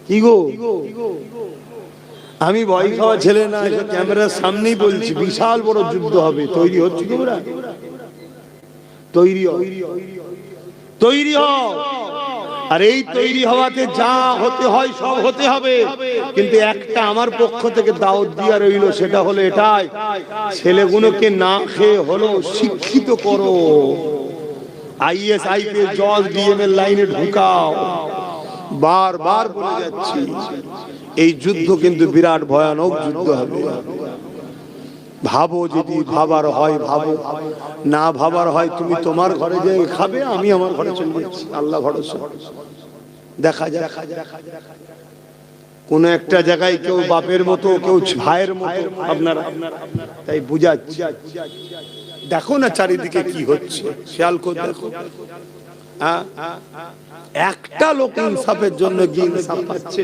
কি গো? আমি ভয় খাওয়া ছেলে না, ক্যামেরার সামনেই বলছি, বিশাল বড় যুদ্ধ হবে। তৈরি হচ্ছে তোমরা? তৈরি হও, তৈরি হও। আর এই তৈরি হওয়াতে যা হতে হয় সব হতে হবে। কিন্তু একটা আমার পক্ষ থেকে দাওয়াত দিয়া রইল, সেটা হলো এটাই, ছেলেগুলোকে না খেয়ে হলো শিক্ষিত করো। আইএস, আইপিএস, জজ, ডিএম এর লাইনে ঢুকাও। বারবার বলে যাচ্ছি, এই যুদ্ধ কিন্তু বিরাট ভয়ানক যুদ্ধ হবে। ভাবো, যদি ভাবার হয় ভাবো, না ভাবার হয় তুমি তোমার ঘরে যেয়ে খাবে, আমি আমার ঘরে চলে যাচ্ছি, আল্লাহ ভরসা। দেখা যাক কোন একটা জায়গায় কেউ বাপের মতো, কেউ ভাইয়ের মতো আপনারা, তাই বুঝাচ্ছি। দেখো না চারিদিকে কি হচ্ছে, খেয়াল করে দেখো। একটা লোক ইনসাফের জন্য গিয়ে ইনসাফ পাচ্ছে?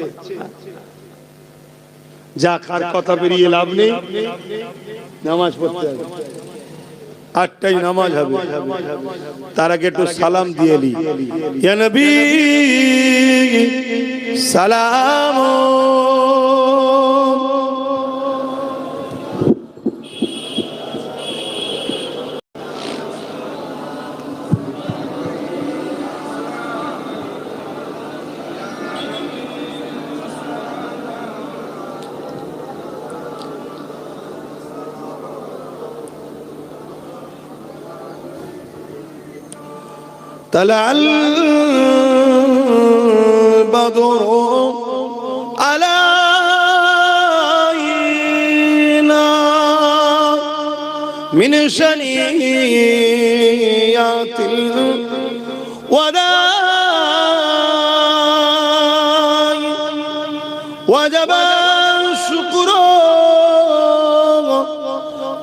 যা কার কথা বেরিয়ে লাভ নেই, নামাজ পড়তে হবে, 8টায় নামাজ হবে। তার আগে একটু সালাম দিয়ে নি, ইয়া নবী সালাম। طلع البدر علينا من شنيات الوداع وجب الشكر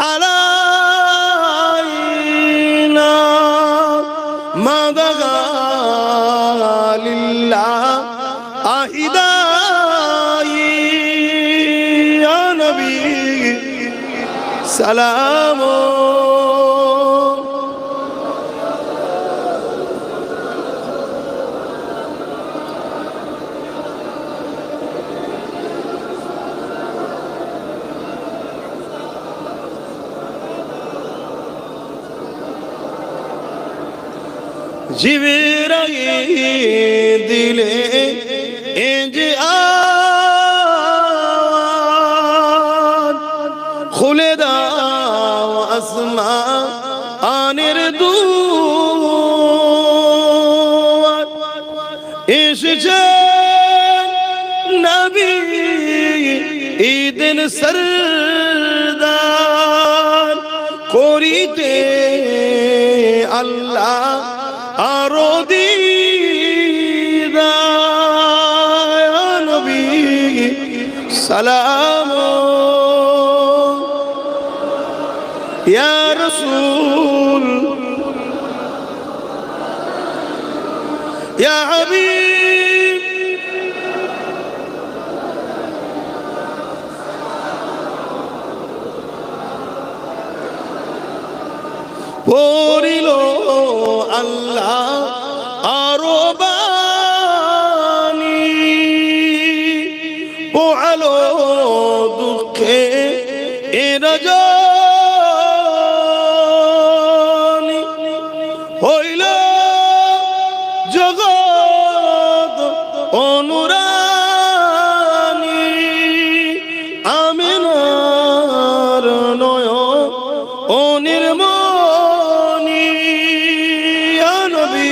علينا ما بغى لله أهداي يا نبي سلام জিবরাইল দিলে যে আওয়াজ খুলে দাও আসমানের দুয়ার, এসেছে নবী ঈদের সরদার করিতে আল্লাহ আরো দিদার নবী সালাম ইয়া রাসূল ইয়া হাবিব পড়িল আল্লাহ আরো বাণী, পোহালো দুঃখে রজনী, হইল জগৎ অনুরানী, আমিনার নয়নের মনি ইয়া নবী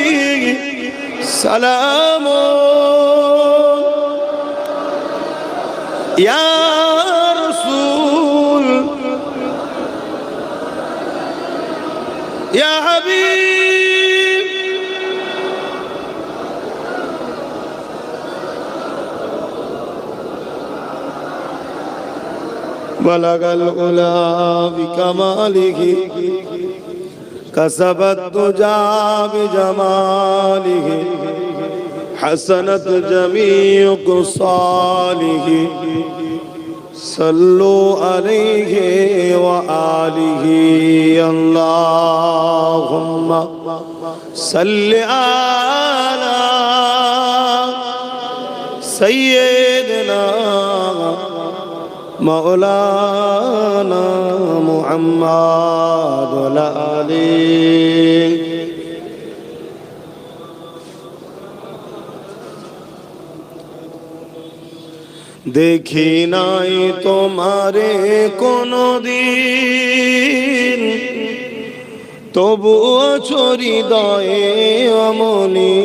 সালাম ইয়া রাসূল ইয়া হাবিব বালাগাল উলা বিকামালিহি কাসাবাত তুজা বিজামালিহি হাসানাত জামিউ কুসালিহি সাল্লু আলাইহি ওয়া আলিহি আল্লাহুম্মা সাল্লি আলা সাইয়্যিদিনা মাওলানা মুহাম্মদ ওয়া আলা আলিহি। দেখি নাই তোমারে কোনদিন, তবুও হৃদয়ে অমনি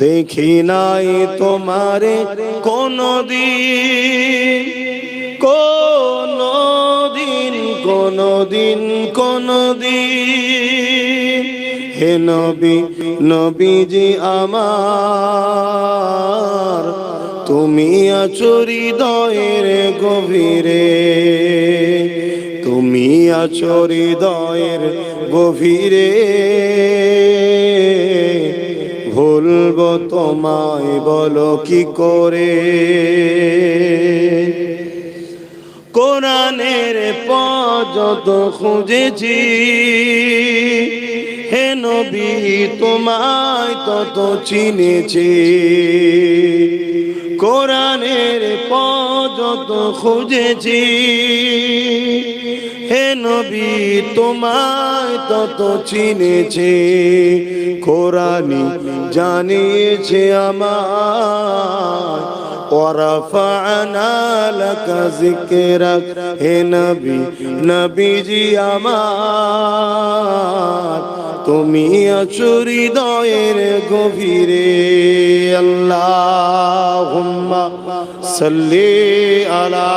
দেখি নাই তোমারে কোনদিন, কোনদিন, কোনদিন, কোনদিন। হে নবী, নবীজি আমার, তুমি আছো হৃদয়ের গভীরে, তুমি আছো হৃদয়ের গভীরে। ভুলবো তোমায় বলো কি করে। কোরআনের পথ যত খুঁজেছি, হে নবী তোমায় তত চিনেছি। কোরআনের পথ যত খুঁজেছি, হে নবী তোমায় তত চিনেছি। কোরআনই জানিয়েছে আমায়, ওয়ারাফা'না লাকা যিকরাক। হে নবী, নবীজি আমার, তুমি আছো হৃদয়ের গভীরে। আল্লাহুম্মা সাল্লি আলা